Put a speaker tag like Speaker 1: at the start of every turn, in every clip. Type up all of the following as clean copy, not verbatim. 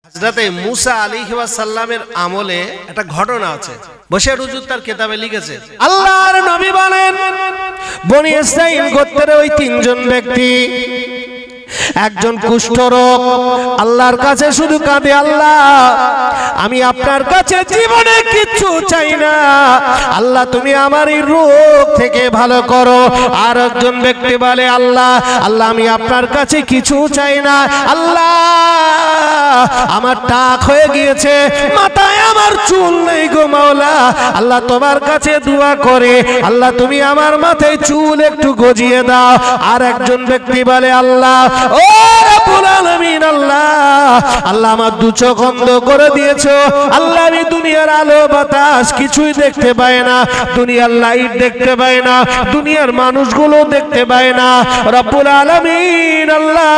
Speaker 1: হযরতে মুসা আলাইহিস সালামের আমলে একটা ঘটনা আছে, বশির হুজুর তার কিতাবে লিখেছে। আল্লাহর নবী বলেন, বনি ইসরাইল গোত্রের ওই তিনজন ব্যক্তি, একজন কুষ্ঠরোগ আল্লাহর কাছে শুধু কাঁদে, আল্লাহ আমি আপনার কাছে জীবনে কিচ্ছু চাই না, আল্লাহ তুমি আমার এই রোগ থেকে ভালো করো। আর একজন ব্যক্তি বলে, আল্লাহ আল্লাহ আমি আপনার কাছে কিছু চাই না, আল্লাহ আমার টাক হয়ে গিয়েছে, মাথায় আমার চুল নেই গো মাওলা, আল্লাহ তোমার কাছে দোয়া করে আল্লাহ তুমি আমার মাথায় চুল একটু গজিয়ে দাও। আর একজন ব্যক্তি বলে, আল্লাহ ও রব্বুল আলামিন, আল্লাহ আল্লাহ আমার দু চোখ অন্ধ করে দিয়েছো, আল্লাহ আমি দুনিয়ার আলো বাতাস কিছুই দেখতে পাই না, দুনিয়ার লাইট দেখতে পাই না, দুনিয়ার মানুষগুলো দেখতে পাই না, রব্বুল আলামিন আল্লাহ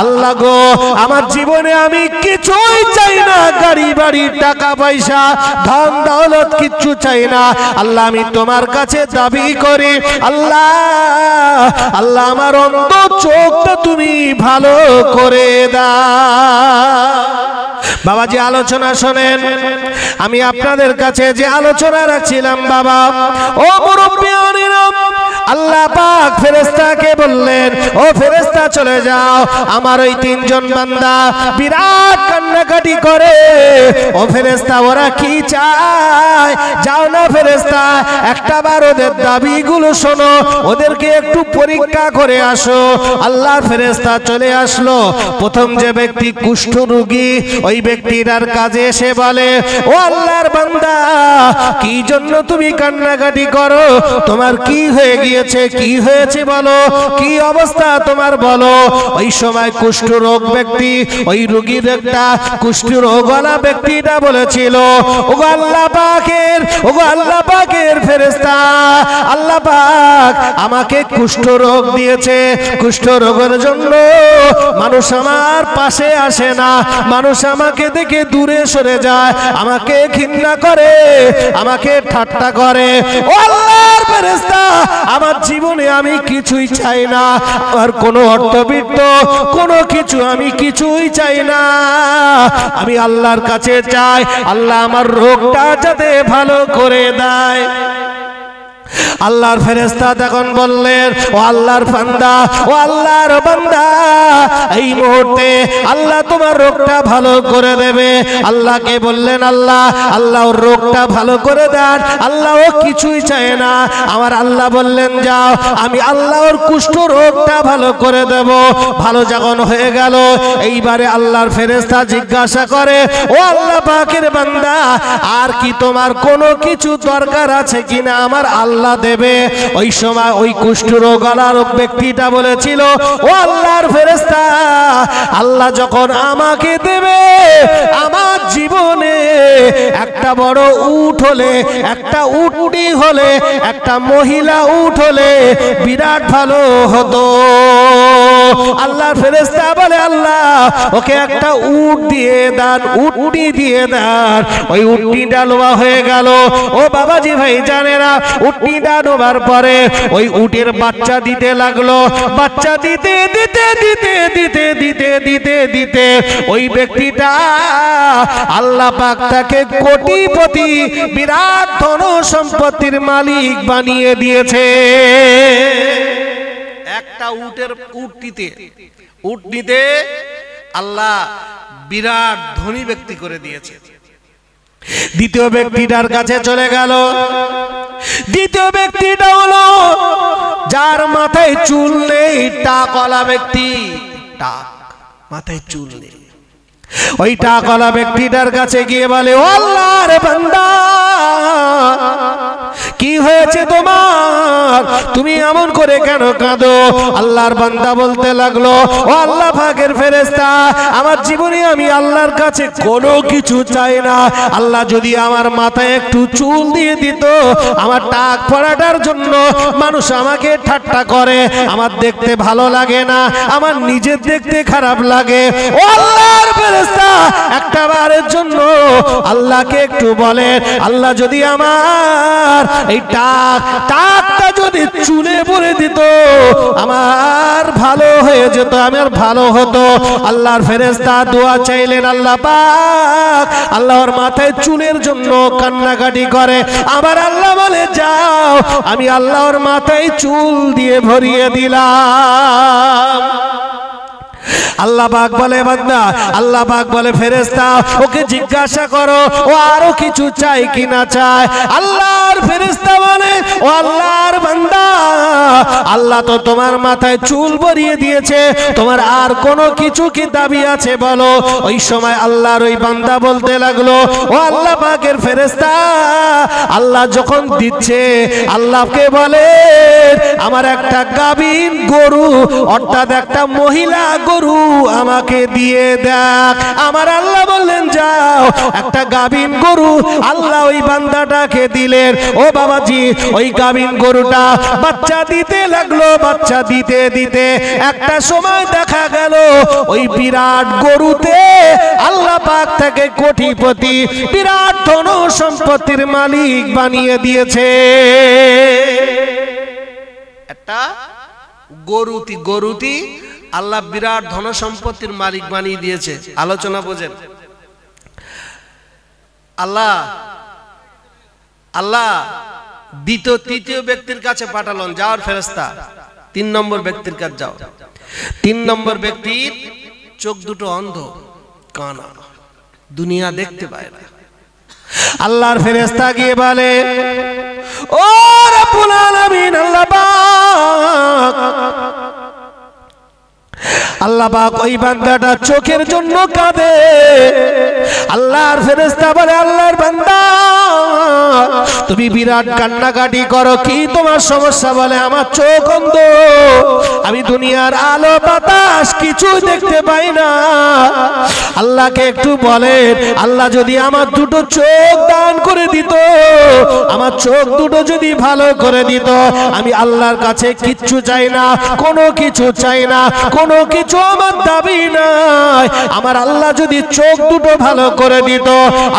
Speaker 1: আল্লাহ গো আমার জীবনে আমি কিছুই চাই না, গাড়ি বাড়ি টাকা পয়সা ধন দৌলত কিচ্ছু চাই না, আল্লাহ আমি তোমার কাছে দাবি করি, আল্লাহ আল্লাহ আমার অন্ধ চোখটা তুমি ভালো করে দাও। বাবাজি আলোচনা শোনেন, আমি আপনাদের কাছে যে আলোচনা রাখছিলাম বাবা, ও মুরব্বিয়ানেরা, আল্লাহ পাক ফেরেশতাকে বললেন, ও ফেরেশতা চলে যাও, আমার ওই তিনজন বান্দা বিরাট কান্নাকাটি করে, ও ফেরেশতা ওরা কি চায়, যাও না ফেরেশতা একটাবার ওদের দাবিগুলো শোনো, ওদেরকে একটু পরীক্ষা করে আসো। আল্লাহ ফেরেশতা চলে আসলো। প্রথম যে ব্যক্তি কুষ্ঠ রোগী, ওই ব্যক্তিটার কাজে এসে বলে, ও আল্লাহর বান্দা কি জন্য তুমি কান্নাকাটি করো, তোমার কি হয়ে গিয়েছে, কি হয়েছে বলো, কি অবস্থা তোমার বলো। ওই সময় কুষ্ঠ রোগ ব্যক্তি, ওই রোগীর একটা কুষ্ঠ রোগওয়ালা ব্যক্তিটা বলেছিল, ওগো আল্লাহ পাকের, ওগো আল্লাহ পাকের ফেরেশতা, আল্লাহ পাক আমাকে কুষ্ঠ রোগ দিয়েছে, কুষ্ঠ রোগের জন্য মানুষ আমার পাশে আসে না, মানুষ আমাকে দেখে দূরে সরে যায়, আমাকে ঘৃণা করে, আমাকে ঠাট্টা করে। ও আল্লাহর ফেরেশতা আমার জীবনে আমি কিছুই চাই না, আর কোনো অর্থবিত্ত কোনো কিছু আমি কিছুই চাই না, আমি আল্লাহর কাছে চাই আল্লাহ আমার রোগটা যাতে ভালো করে দেয়। আল্লাহর ফেরেশতা তখন বললেন, ও আল্লাহর বান্দা, ও আল্লাহর বান্দা এই মুহূর্তে আল্লাহ তোমার রোগটা ভালো করে দেবে। আল্লাহকে বললেন, আল্লাহ আল্লাহ ওর রোগটা ভালো করে দেন, আল্লাহ ও কিছুই চায় না। আমার আল্লাহ বললেন, যাও আমি আল্লাহ ওর কুষ্ঠ রোগটা ভালো করে দেব। ভালো যখন হয়ে গেল, এইবারে আল্লাহর ফেরেশতা জিজ্ঞাসা করে, ও আল্লাহ পাকের বান্দা আর কি তোমার কোনো কিছু দরকার আছে কিনা, আমার আল্লাহ দেবে। ওই সময় ওই কুষ্ঠ রোগওয়ালা ব্যক্তিটা বলেছিল, ও আল্লাহর ফেরেশতা আল্লাহ যখন আমাকে দেবে, আমার জীবনে একটা বড় উট হলে, একটা উটনি হলে, একটা মহিলা উট হলে বিরাট ভালো হতো। আল্লাহর ফেরেশতা বলে, আল্লাহ ওকে একটা উট দিয়ে দেন, উটনি দিয়ে দেন। ওই উটনিটা লোয়া হয়ে গেল। ও বাবাজি ভাই জানেরা, উটনিটা ডোবার পরে ওই উটের বাচ্চা দিতে লাগলো, বাচ্চা দিতে দিতে দিতে দিতে দিতে দিতে দিতে ওই ব্যক্তিটা আল্লাহ পাক তাকে কোটিপতি, বিরাট ধন সম্পত্তির মালিক বানিয়ে দিয়েছে। একটা উটনিতে আল্লাহ বিরাট ধনী ব্যক্তি করে দিয়েছে। দ্বিতীয় ব্যক্তিটার কাছে চলে গেল। দ্বিতীয় ব্যক্তিটা হলো যার মাথায় চুল নেই, টাকওয়ালা ব্যক্তি, টাক মাথায় চুল নেই। ওই টাকওয়ালা ব্যক্তিটার কাছে গিয়ে বলে, ও আল্লাহর বান্দা কি হয়েছে তোমার, তুমি এমন করে কেন কাঁদো? আল্লাহর বান্দা বলতে লাগলো, ও আল্লাহ পাকের ফেরেশতা আমার জীবনে আমি আল্লাহর কাছে কোনো কিছু চাই না, আল্লাহ যদি আমার মাথায় একটু চুল দিয়ে দিত, আমার টাক পড়াটার জন্য মানুষ আমাকে ঠাট্টা করে, আমার দেখতে ভালো লাগে না, আমার নিজের দেখতে খারাপ লাগে। ও আল্লাহর ফেরেশতা একটা বারের জন্য আল্লাহকে একটু বলে, আল্লাহ যদি আমার এই টাকটা যদি চুলে ভরে দিত আমার ভালো হয়ে যেত, আমার ভালো হতো। আল্লাহর ফেরেশতা দোয়া চাইলেন, আল্লাহ পাক আল্লাহর মাথায় চুলের জন্য কান্নাকাটি করে। আবার আল্লাহ বলে, যাও আমি আল্লাহর মাথায় চুল দিয়ে ভরিয়ে দিলাম। আল্লাহ পাক বলে, বান্দা, আল্লাহ পাক বলে ফেরেশতা ওকে জিজ্ঞাসা করো ও আরো কিছু চাই কিনা চায়। আল্লাহর ফেরেশতা বলে, ও আল্লাহর বান্দা, আল্লাহ তো তোমার মাথায় চুল ভরিয়ে দিয়েছে, তোমার আর কোনো কিছু কি দাবি আছে বলো। ওই সময় আল্লাহর ওই বান্দা বলতে লাগলো, ও আল্লাহ পাকের ফেরেশতা, আল্লাহ যখন দিচ্ছে আল্লাহকে বলে আমার একটা গাভীন গরু অর্থাৎ একটা মহিলা গরু আমাকে দিয়ে দেখ। আমার আল্লাহ বললেন, যাও একটা গাভীন গরু। আল্লাহ ওই বান্দাটাকে দিলেন। ও বাবাজি, ওই গাভীন গরুটা বাচ্চা দিতে লাগলো। বাচ্চা দিতে দিতে একটা সময় দেখা গেল ওই বিরাট গরুতে আল্লাহ পাক থেকে কোটিপতি, বিরাট ধন সম্পত্তির মালিক বানিয়ে দিয়েছে। একটা গরুতি আল্লাহ বিরাট ধন সম্পত্তির মালিক বানিয়ে দিয়েছে। আলোচনা বোঝেন। আল্লাহ দ্বিতীয় তৃতীয় ব্যক্তির কাছে পাঠালেন, যাওয়ার ফেরেশতা 3 নম্বর ব্যক্তির কাছে যাও। 3 নম্বর ব্যক্তির চোখ দুটো অন্ধ, কানা, দুনিয়া দেখতে পায় না। আল্লাহর ফেরেশতা গিয়ে বলে, ও রব্বুল আলামিন, আল্লাহ পাক, আল্লাহ পাক ওই বান্দাটা চোখের জন্য কাঁদে। আল্লাহর ফেরেশতা বলে, আল্লাহর বান্দা তুমি বিরাট কান্নাকাটি করো, কি তোমার সমস্যা? বলে, আমার চোখ অন্ধ, আমি দুনিয়ার আলো বাতাস কিছু দেখতে পাই না। আল্লাহকে একটু বলেন, আল্লাহ যদি আমার দুটো চোখ দান করে দিত, আমার চোখ দুটো যদি ভালো করে দিত, আমি আল্লাহর কাছে কিচ্ছু চাই না, কোনো কিছু চাই না, কোনো কিছু আমার দাবি নাই। আমার আল্লাহ যদি চোখ দুটো ভালো করে দিত।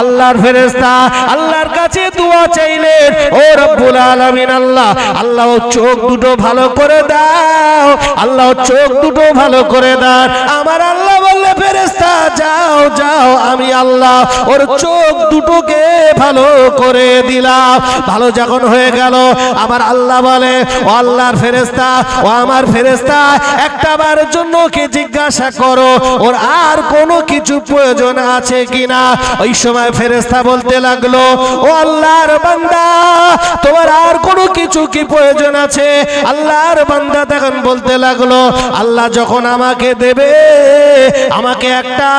Speaker 1: আল্লাহর ফেরেশতা আল্লাহর কাছে দোয়া চাইলেন, ও রব্বুল আলামিন, আল্লাহ আল্লাহ চোখ দুটো ভালো করে দাও, আল্লাহ চোখ দুটো ভালো করে দাও। আমার আল্লাহ বললে, ফেরেশতা যাও যাও, আমি আল্লাহ ওর চোখ দুটোকে ভালো করে দিলাম। ভালো যখন হয়ে গেল, আমার আল্লাহ বলে, ও আল্লাহর ফেরেশতা, ও আমার ফেরেশতা, একটা বারের জন্য কে জিজ্ঞাসা করো ওর আর কোনো কিছু প্রয়োজন আছে কিনা। ওই সময় ফেরেশতা বলতে লাগলো, ও আল্লাহর বান্দা, তোমার আর কোনো কিছু কি প্রয়োজন আছে? আল্লাহর বান্দা তখন বলতে লাগলো, আল্লাহ যখন আমাকে দেবে, আমাকে একটা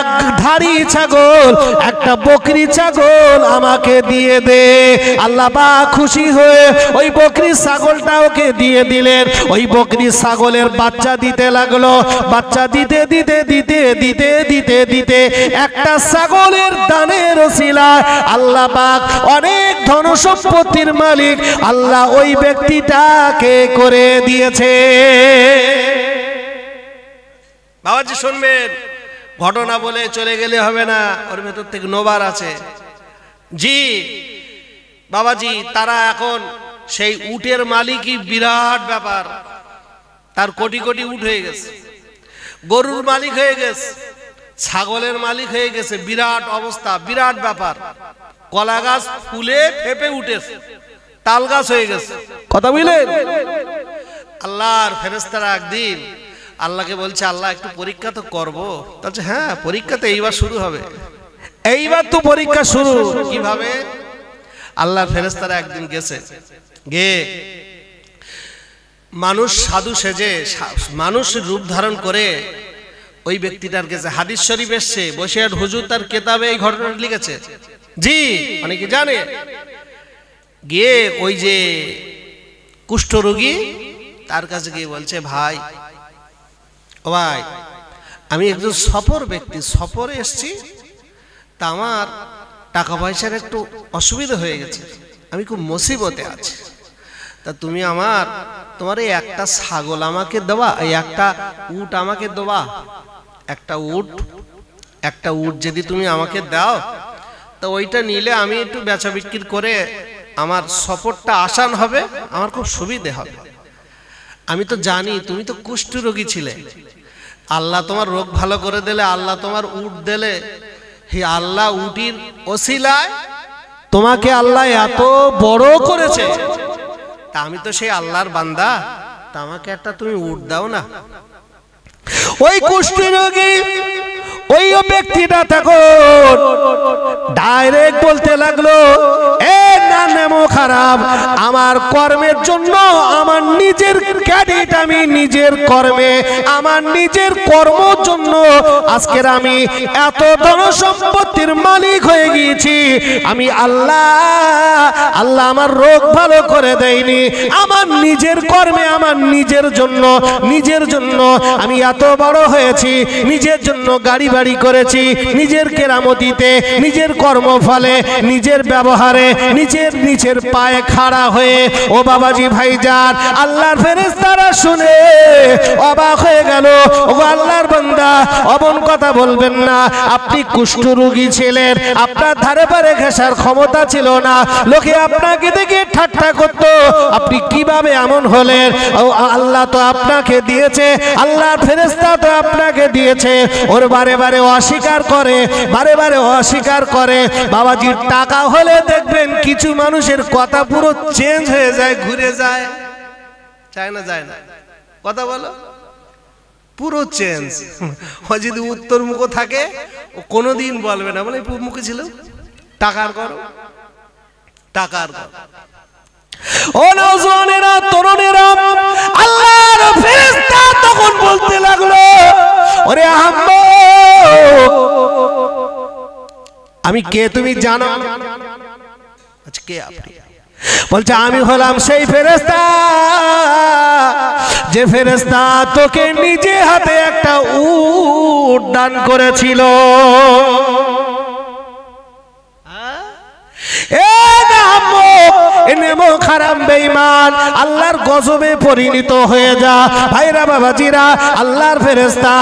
Speaker 1: ধাড়ি ছাগল, একটা বকরি ছাগল আমাকে দিয়ে দে। আল্লাহ পাক খুশি হয়ে ওই বকরি ছাগলটা ওকে দিয়ে দিলেন। ওই বকরি ছাগলের বাচ্চা দিতে লাগলো। বাচ্চা দিতে দিতে দিতে দিতে দিতে দিতে একটা ছাগলের দানের ওসিলায় আল্লাহ পাক অনেক ধন সম্পত্তির মালিক আল্লাহ ওই ব্যক্তিটাকে করে দিয়েছে। বাবাজি শুনবেন, ঘটনা বলে চলে গেলে হবে না, ওর ভেতর থেকে নোবার আছে। জি বাবাজি, তারা এখন সেই উটের মালিকই বিরাট ব্যাপার, তার কোটি কোটি উট হয়ে গেছে, গরুর মালিক হয়ে গেছে, ছাগলের মালিক হয়ে গেছে, বিরাট অবস্থা, বিরাট ব্যাপার। কলা গাছ ফুলে ফেপে উঠেছে, তাল গাছ হয়ে গেছে। কথা বুঝলেন? আল্লাহর ফেরেশতারা একদিন আল্লাহকে বলছে, আল্লাহ একটু পরীক্ষা তো করবো। বলছে, হ্যাঁ পরীক্ষা তো এইবার শুরু হবে, এইবার তো পরীক্ষা শুরু। কিভাবে? আল্লাহর ফেরেশতারা একদিন গেছে, গিয়ে মানুষ সাধু সেজে মানুষ রূপ ধারণ করে ওই ব্যক্তিটার কাছে, হাদিস শরীফ এসছে, বসিরহাট হুজুর তার কেতাবে এই ঘটনাটা লিখেছে। জি অনেকে জানে। গিয়ে ওই যে কুষ্ঠরোগী তার কাছে গিয়ে বলছে, ভাই ও ভাই, আমি একজন সফর ব্যক্তি, সফরে এসছি, তা আমার টাকা পয়সার একটু অসুবিধা হয়ে গেছে, আমি খুব মুসিবতে আছি, তা তুমি তোমার এই একটা ছাগল আমাকে দেওয়া, এই একটা উট আমাকে দেওয়া, একটা উট যদি তুমি আমাকে দাও, তো ওইটা নিলে আমি একটু বেচা বিক্রি করে আমার সফরটা আসান হবে, আমার খুব সুবিধে হবে। আমি তো জানি তুমি তো কুষ্ঠরোগী ছিলে, আল্লাহ তোমার রোগ ভালো করে দিলে, আল্লাহ তোমার উট দিলে, হে আল্লাহ উটির ওসিলায় তোমাকে আল্লাহ এত বড় করেছে, তা আমি তো সেই আল্লাহর বান্দা, তা আমাকে একটা তুমি উট দাও না। ওই কুষ্ঠরোগী ওই ব্যক্তিটা তখন ডাইরেক্ট বলতে লাগলো, এ না নেমো খারাপ, আমার কর্মের জন্য আমার নিজের ক্রেডিট, আমি নিজের কর্মে আমার নিজের কর্মের জন্য আজকের আমি এত ধন সম্পত্তির মালিক হয়ে গিয়েছি। আমি আল্লাহ আমার রোগ ভালো করে দেয়নি, আমার নিজের কর্মে আমার নিজের জন্য আমি এত বড় হয়েছি, নিজের জন্য গাড়ি বাড়ি করেছি, নিজের কেরামতিতে, নিজের কর্মফলে, নিজের ব্যবহারে, নিজের পায়ে খাড়া হয়ে। ও বাবাজি ভাইজান, আল্লাহর ফেরেশতারা শুনে অবাক হয়ে গেল। ও আল্লাহর বান্দা, অমন কথা বলবেন না, আপনি কুষ্ঠরোগী ছিলেন, আপনার ধারে পারে ঘেঁষার ক্ষমতা ছিল না, লোকে আপনাকে দেখে ঠাট্টা করত, আপনি কিভাবে এমন হলেন? ও আল্লাহ তো আপনাকে দিয়েছে, আল্লাহর ফেরেশতা তো আপনাকে দিয়েছে। ওর বারে বারে অস্বীকার করে, বারে বারে অস্বীকার করে। বাবাজির টাকা হলে দেখবেন কিছু মানুষের কথা পুরো চেঞ্জ হয়ে যায়, ঘুরে যায়, চায় না, যায় না, কথা বলো, পুরো চেঞ্জ। ও যদি উত্তর মুখ থাকে ও কোনোদিন বলবে না, বলে পূর্ব মুখে ছিল, টাকার করো, টাকার করো। ও নওজওয়ানেরা, তরুণেরা, আল্লাহর ফেরেশতা তখন বলতে লাগলো, ওরে আহম্মক, আমি কে তুমি জানো? আচ্ছা, কে আপনি? বলছে আমি হলাম সেই ফেরেশতা, যে ফেরেশতা তোকে নিজে হাতে একটা উট দান করেছিল। খারাপ বেঈমান, আল্লাহর গজবে পরিণত হয়ে যা। ভাইরা বাবাজিরা, আল্লাহর ফেরেশতা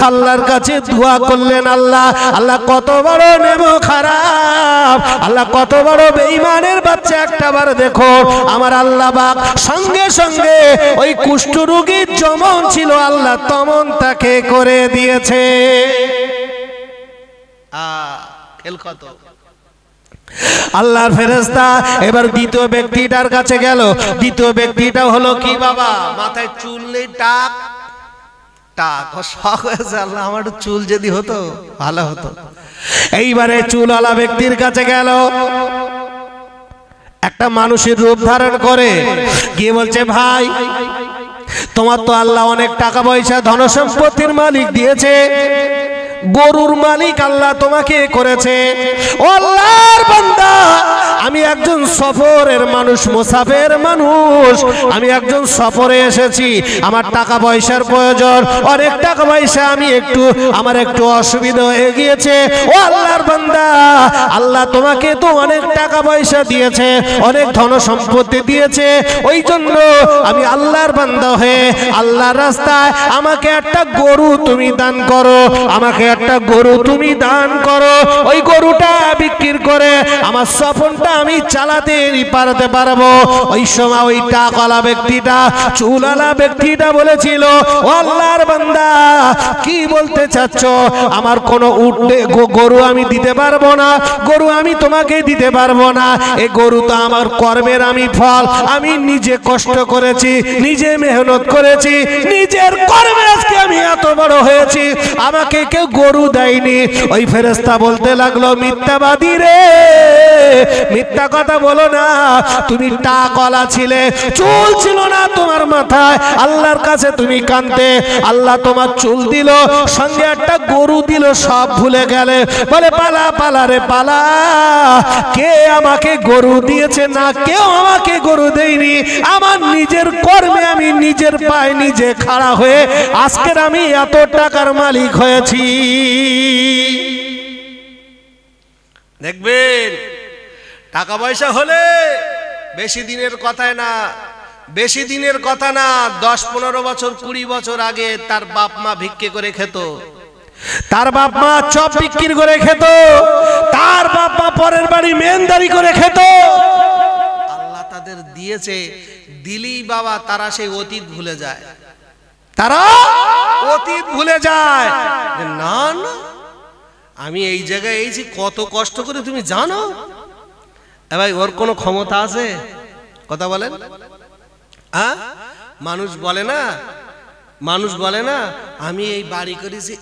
Speaker 1: আল্লাহর কাছে দোয়া করলেন, আল্লাহ কত বড় নেমো খারাপ, আল্লাহ কত বড় বেঈমানের বাচ্চা, একটাবার দেখো আমার আল্লাহ পাক সঙ্গে সঙ্গে ওই কুষ্ঠরোগী যেমন ছিল আল্লাহ তেমন তাকে করে দিয়েছে। খেল কত। আল্লাহর ফেরেশতা এবার দ্বিতীয় ব্যক্তিটার কাছে গেল। দ্বিতীয় ব্যক্তিটা হলো কি বাবা, মাথায় চুল নেই, টাক টাক, শখ হয়েছে, আল্লাহ আমার চুল যদি হতো ভালো হতো। এইবারে চুলওয়ালা ব্যক্তির কাছে গেল, একটা মানুষের রূপ ধারণ করে গিয়ে বলছে, ভাই তোমার তো আল্লাহ অনেক টাকা পয়সা ধন সম্পত্তির মালিক দিয়েছে, গরুর মালিক আল্লাহ তোমাকে করেছে। ও আল্লাহর বান্দা, আমি একজন সফরের মানুষ, মুসাফির মানুষ, আমি একজন সফরে এসেছি, আমার টাকা পয়সার প্রয়োজন, অনেক টাকা পয়সা, আমি আমার একটু অসুবিধা হয়ে গিয়েছে। ও আল্লাহর বান্দা, আল্লাহ তোমাকে তো অনেক টাকা পয়সা দিয়েছে, অনেক ধন সম্পত্তি দিয়েছে, ওই জন্য আমি আল্লাহর বান্দা হয়ে আল্লাহর রাস্তায় আমাকে একটা গরু তুমি দান করো, আমাকে একটা গরু তুমি দান করো। ওই গরুটা বিক্রি করে আমার সফরটা আমি চালাতে পারতে পারবো। ওই সময় ওই টাকাওয়ালা ব্যক্তিটা, চুলওয়ালা ব্যক্তিটা বলেছিল, ও আল্লাহর বান্দা, কি বলতে চাচ্ছ? আমার কোনো গরু আমি দিতে পারবো না, গরু আমি তোমাকে দিতে পারবো না। এই গরু তো আমার কর্মের আমি ফল, আমি নিজে কষ্ট করেছি, নিজে মেহনত করেছি, নিজের কর্মে আজকে আমি এত বড় হয়েছি, আমাকে কেউ গরু দেয়নি। ওই ফেরেশতা বলতে লাগলো, মিথ্যাবাদী রে, মিথ্যা কথা বলো না, তুমি টাকওয়ালা ছিলে, চুল ছিল না তোমার মাথায়, আল্লাহর কাছে তুমি কাঁদতে, আল্লাহ তোমার চুল দিল, সঙ্গে একটা গরু দিল, সব ভুলে গেলে। বলে পালা পালা রে পালা, কে আমাকে গরু দিয়েছে? না, কেউ আমাকে গরু দেয়নি, আমার নিজের কর্মে আমি নিজের পায়ে নিজে খাড়া হয়ে আজকের আমি এত টাকার মালিক হয়েছি। দেখবেন টাকা পয়সা হলে বেশি দিনের কথায় না, বেশি দিনের কথা না, 10-15 বছর 20 বছর আগে তার বাপ মা ভিক্ষে করে খেত, তার বাপ মা চপ বিক্রি করে খেত, তার বাপ মা পরের বাড়ি মেনদারি করে খেত। আল্লাহ তাদের দিয়েছে, দিলেই বাবা তারা সেই অতীত ভুলে যায়, তারা অতীত ভুলে যায়। না না, আমি এই জায়গায় এসেছি কত কষ্ট করে তুমি জানো? ভাই ওর কোনো ক্ষমতা আছে? কথা বলেন। হ্যাঁ, মানুষ বলে না আমি এই বাড়ি করেছি,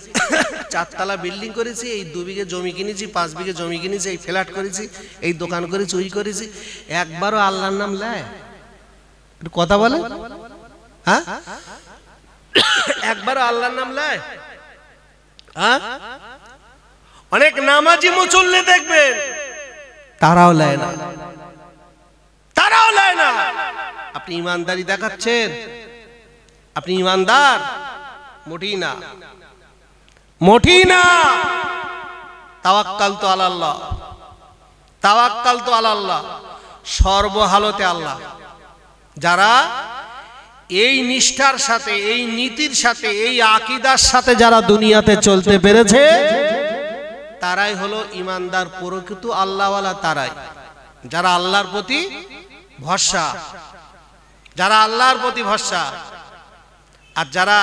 Speaker 1: 4 তলা বিল্ডিং করেছি, এই 2 বিঘে জমি কিনেছি, 5 বিঘে জমি কিনেছি, এই ফ্ল্যাট করেছি, এই দোকান করেছি, ওই করেছি। একবারও আল্লাহর নাম নেয়? কথা বলে। হ্যাঁ, একবারও আল্লাহর নাম নেয়? হ্যাঁ, অনেক নামাজি মুসল্লি দেখবেন তারাও নেয় না, তারাও নেয় না। আপনি ইমানদারি দেখাচ্ছেন? আপনি ইমানদার? মোটেই না, মোটেই না। তাওয়াক্কালতু আলাল্লাহ, তাওয়াক্কালতু আলাল্লাহ, সর্বহালতে আল্লাহ। যারা এই নিষ্ঠার সাথে, এই নীতির সাথে, এই আকীদার সাথে যারা দুনিয়াতে চলতে পেরেছে তারাই হলো ইমানদার, প্রকৃত আল্লাহওয়ালা তারাই, যারা আল্লাহর প্রতি ভরসা, যারা আল্লাহর প্রতি ভরসা। আর যারা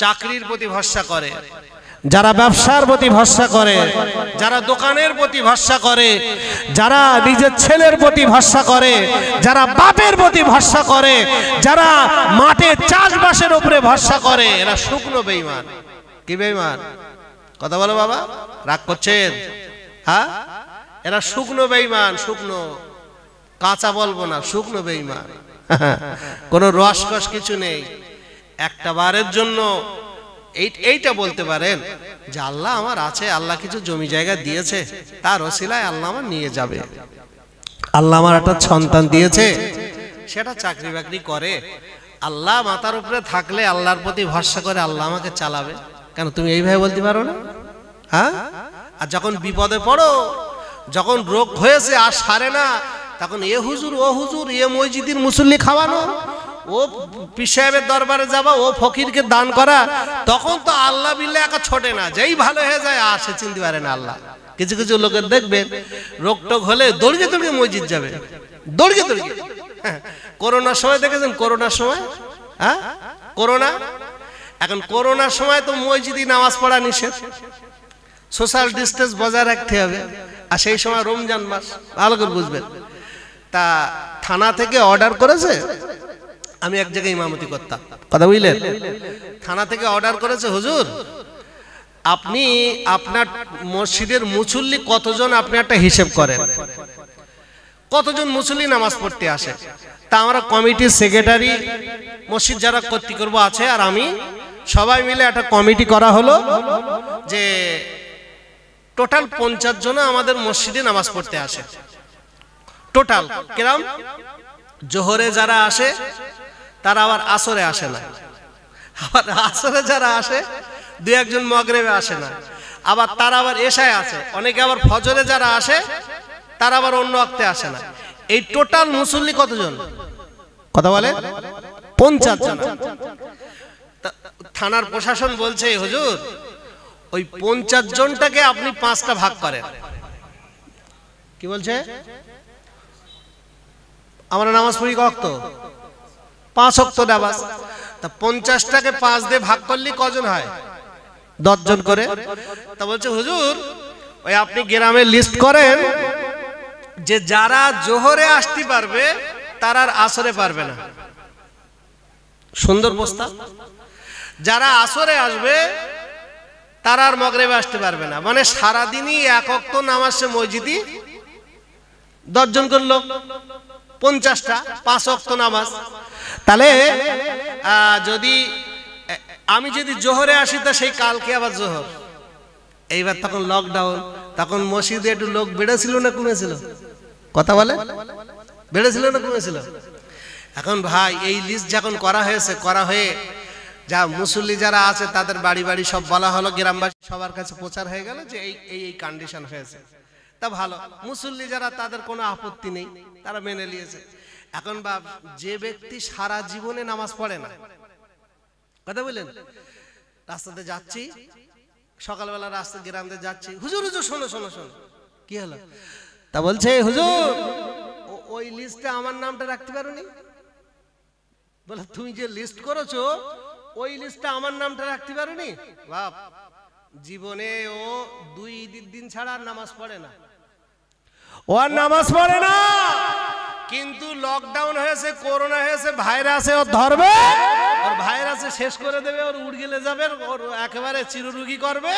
Speaker 1: চাকরির প্রতি ভরসা করে, যারা ব্যবসার প্রতি ভরসা করে, যারা দোকানের প্রতি ভরসা করে, যারা নিজের ছেলের প্রতি ভরসা করে, যারা বাপের প্রতি ভরসা করে, যারা মাঠে চাষবাসের উপরে ভরসা করে, এরা শুকনো বেঈমান। কি বেঈমান? কথা বলো বাবা, রাগ করছেন? হ্যাঁ, এরা শুকনো বেঈমান, শুকনো, কাঁচা বলবো না, শুকনো বেঈমান। কোনো রসকস কিছু নেই। একটা বারের জন্য এইটা বলতে পারেন যে আল্লাহ আমার আছে, আল্লাহ কিছু জমি জায়গা দিয়েছে, তার ওসিলায় আল্লাহ আমার নিয়ে যাবে, আল্লাহ আমার একটা সন্তান দিয়েছে, সেটা চাকরি বাকরি করে, আল্লাহ মাথার উপরে থাকলে আল্লাহর প্রতি ভরসা করে আল্লাহ আমাকে চালাবে। কেন তুমি এইভাবে বলতে পারো না? হ্যাঁ, আর যখন বিপদে পড়ো, যখন রোগ হয়েছে আর সারে না, তখন এ হুজুর ও হুজুর, এ মসজিদের মুসল্লি খাওয়ানো, ও পীর সাহেবের দরবারে যাবা, ও ফকিরকে দান করা, তখন তো আল্লাহ বিল্লাহ একা ছোটে না, যেই ভালো হয়ে যায় আর সে চিনতে পারে না আল্লাহ। কিছু কিছু লোকের দেখবেন রোগ টোগ হলে দৌড়িয়ে দৌড়িয়ে মসজিদ যাবে, দৌড়িয়ে দৌড়িয়ে। করোনার সময় দেখেছেন? করোনার সময়, হ্যাঁ, করোনা, এখন করোনার সময় তো মসজিদে নামাজ পড়া নিষেধ, সোশ্যাল ডিস্টেন্স বজায় রাখতে হবে। আর সেই সময় রমজান মাস, ভালো করে বুঝবেন। তা থানা থেকে অর্ডার করেছে, আমি এক জায়গায় ইমামতি করতাম, কথা বুঝলেন? থানা থেকে অর্ডার করেছে, হুজুর আপনি আপনার মসজিদের মুসল্লি কতজন, আপনি একটা হিসেব করেন, কতজন মুসল্লি নামাজ পড়তে আসে। তা আমরা কমিটির সেক্রেটারি, মসজিদ যারা কর্তৃপক্ষ আছে আর আমি সবাই মিলে একটা কমিটি করা হলো যে টোটাল 50 জন আমাদের মসজিদে নামাজ পড়তে আসে। টোটাল কিরম? জোহরে যারা আসে তারা আবার আসরে আসে না, আবার আসরে যারা আসে 2-1 জন মাগরিবে আসে না, আবার তারা আবার এশায় আসে, অনেকে আবার ফজরে যারা আসে তারা আবার অন্য ওয়াক্তে আসে না। এই টোটাল মুসল্লি কতজন? কথা বলে 50 জন। থানার প্রশাসন বলছে, হুজুর ওই 50 জনটাকে আপনি 5টা ভাগ করেন। কি বলছে? আমরা নামাজ পড়ি কত? 5 ওয়াক্ত নামাজ। তা 50টাকে 5 দিয়ে ভাগ করলে কজন হয়? 10 জন করে। তা বলছে হুজুর ওই আপনি গ্রামে লিস্ট করেন যে যারা জোহরে আসতে পারবে তারা আর আসরে পারবে না। সুন্দর প্রস্তাব। যারা আসরে আসবে তারা আর মাগরিবে আসতে পারবে না, মানে সারাদিনই 1 ওয়াক্ত নামাজ সে মসজিদে 10 জন করে লোক, 50টা 5 ওয়াক্ত নামাজ। তাহলে যদি আমি যদি জোহরে আসি তা সেই কালকে আবার জোহর, এইবার তখন লকডাউন, তখন মসজিদে একটু লোক বেড়েছিল না কমেছিল? কথা বলে বেড়েছিল না কমেছিল? এখন ভাই এই লিস্ট যখন করা হয়েছে, করা হয়ে যা মুসল্লি যারা আছে তাদের বাড়ি বাড়ি সব বলা হলো, গ্রামবাসী সবার কাছে প্রচার হয়ে গেল যে এই কন্ডিশন হয়েছে। তা ভালো, মুসল্লি যারা তাদের কোনো আপত্তি নেই, তারা মেনে নিয়েছে। এখন বাপ যে ব্যক্তি সারা জীবনে নামাজ পড়ে না, কথা বললেন, রাস্তাতে যাচ্ছি সকালবেলা রাস্তা গ্রাম দিয়ে যাচ্ছি, হুজুর হুজুর শোনো শোনো শোনো। কি হলো? তা বলছে, হুজুর ওই লিস্টে আমার নামটা রাখতে পারোনি? বলে, তুমি যে লিস্ট করেছো ওই লিস্টে আমার নামটা রাখতে পারোনি? বাপ, জীবনে ও 2 দিন ছাড়া নামাজ পড়ে না, ও আর নামাজ পড়ে না। কিন্তু লকডাউন হয়েছে, করোনা হয়েছে, ভাইরাসে ও ধরবে, ওর ভাইরাসে শেষ করে দেবে, ওর উড় গেলে যাবে, ওর একেবারে চিররোগী করবে।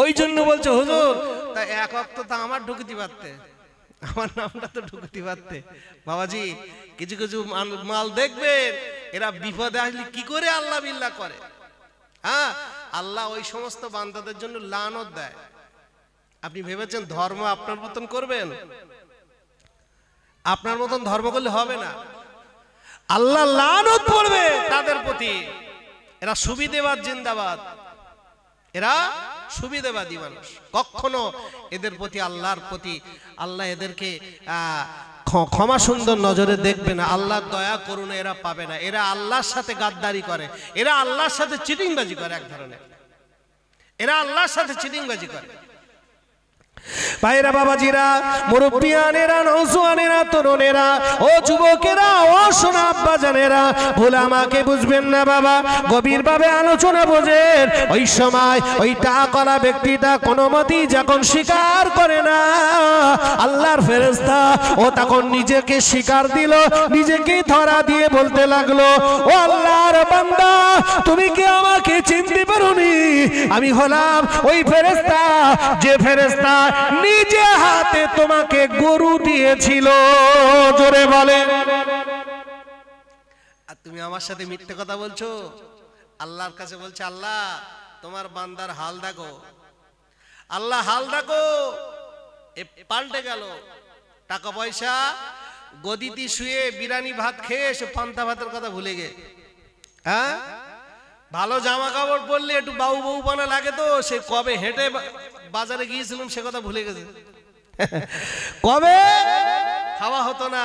Speaker 1: ওই জন্য বলছে, হুজুর তা এক ওয়াক্ত তো আমার ঢুকতে পারতে, আমার নামটা তো ঢুকতে পারতে। বাবাজি, কিছু কিছু মাল দেখবেন এরা বিপদে আসলে কি করে আল্লাহ বিল্লাহ করে। হ্যাঁ, আল্লাহ ওই সমস্ত বান্দাদের জন্য লানত দেয়। আপনি ভেবেছেন ধর্ম আপনার মতন করবেন? আপনার মতন ধর্ম করলে হবে না, আল্লাহ লানত পড়বে তাদের প্রতি। এরা সুবিধেবাদ জিন্দাবাদ, এরা সুবিধেবাদী মানুষ। কখনো এদের প্রতি আল্লাহর প্রতি আল্লাহ এদেরকে ক্ষমা সুন্দর নজরে দেখবে না, আল্লাহর দয়া করুণা এরা পাবে না। এরা আল্লাহর সাথে গাদ্দারি করে, এরা আল্লাহর সাথে চিটিংবাজি করে, এক ধরনের এরা আল্লাহর সাথে চিটিংবাজি করে। ভাইরা, বাবাজিরা, মুরব্বিয়ানেরা, নওজোয়ানেরা, তরুণেরা, ও যুবকেরা, ও সোনা আব্বাজানেরা, ভুল আমাকে বুঝবেন না বাবা, গভীরভাবে আলোচনা বোঝেন। ওই সময় ওই টাকাওয়ালা ব্যক্তিটা কোনো মতেই যখন স্বীকার করে না, আল্লাহর ফেরেশতা ও তখন নিজেকে স্বীকার দিল, নিজেকে ধরা দিয়ে বলতে লাগলো, ও আল্লাহর বান্দা, তুমি কি আমাকে চিনতে পারোনি? আমি হলাম ওই ফেরেশতা, যে ফেরেশতা নিজে হাতে তোমাকে গরু দিয়েছিল। জোরে বলে। আর তুমি আমার সাথে মিথ্যে কথা বলছো। আল্লাহর কাছে বলছে, আল্লাহ তোমার বান্দার হাল দেখো, আল্লাহ হাল দেখো। এ পাল্টে গেল, টাকা পয়সা গদিতে শুয়ে বিরিয়ানি ভাত খেয়ে সে পান্তা ভাতের কথা ভুলে গে। হ্যাঁ, ভালো জামা কাপড় পরলে একটু বাউ বউ বানা লাগে, তো সে কবে হেঁটে বাজারে গিয়েছিলাম সে কথা ভুলে গেছে। কবে খাওয়া হতো না,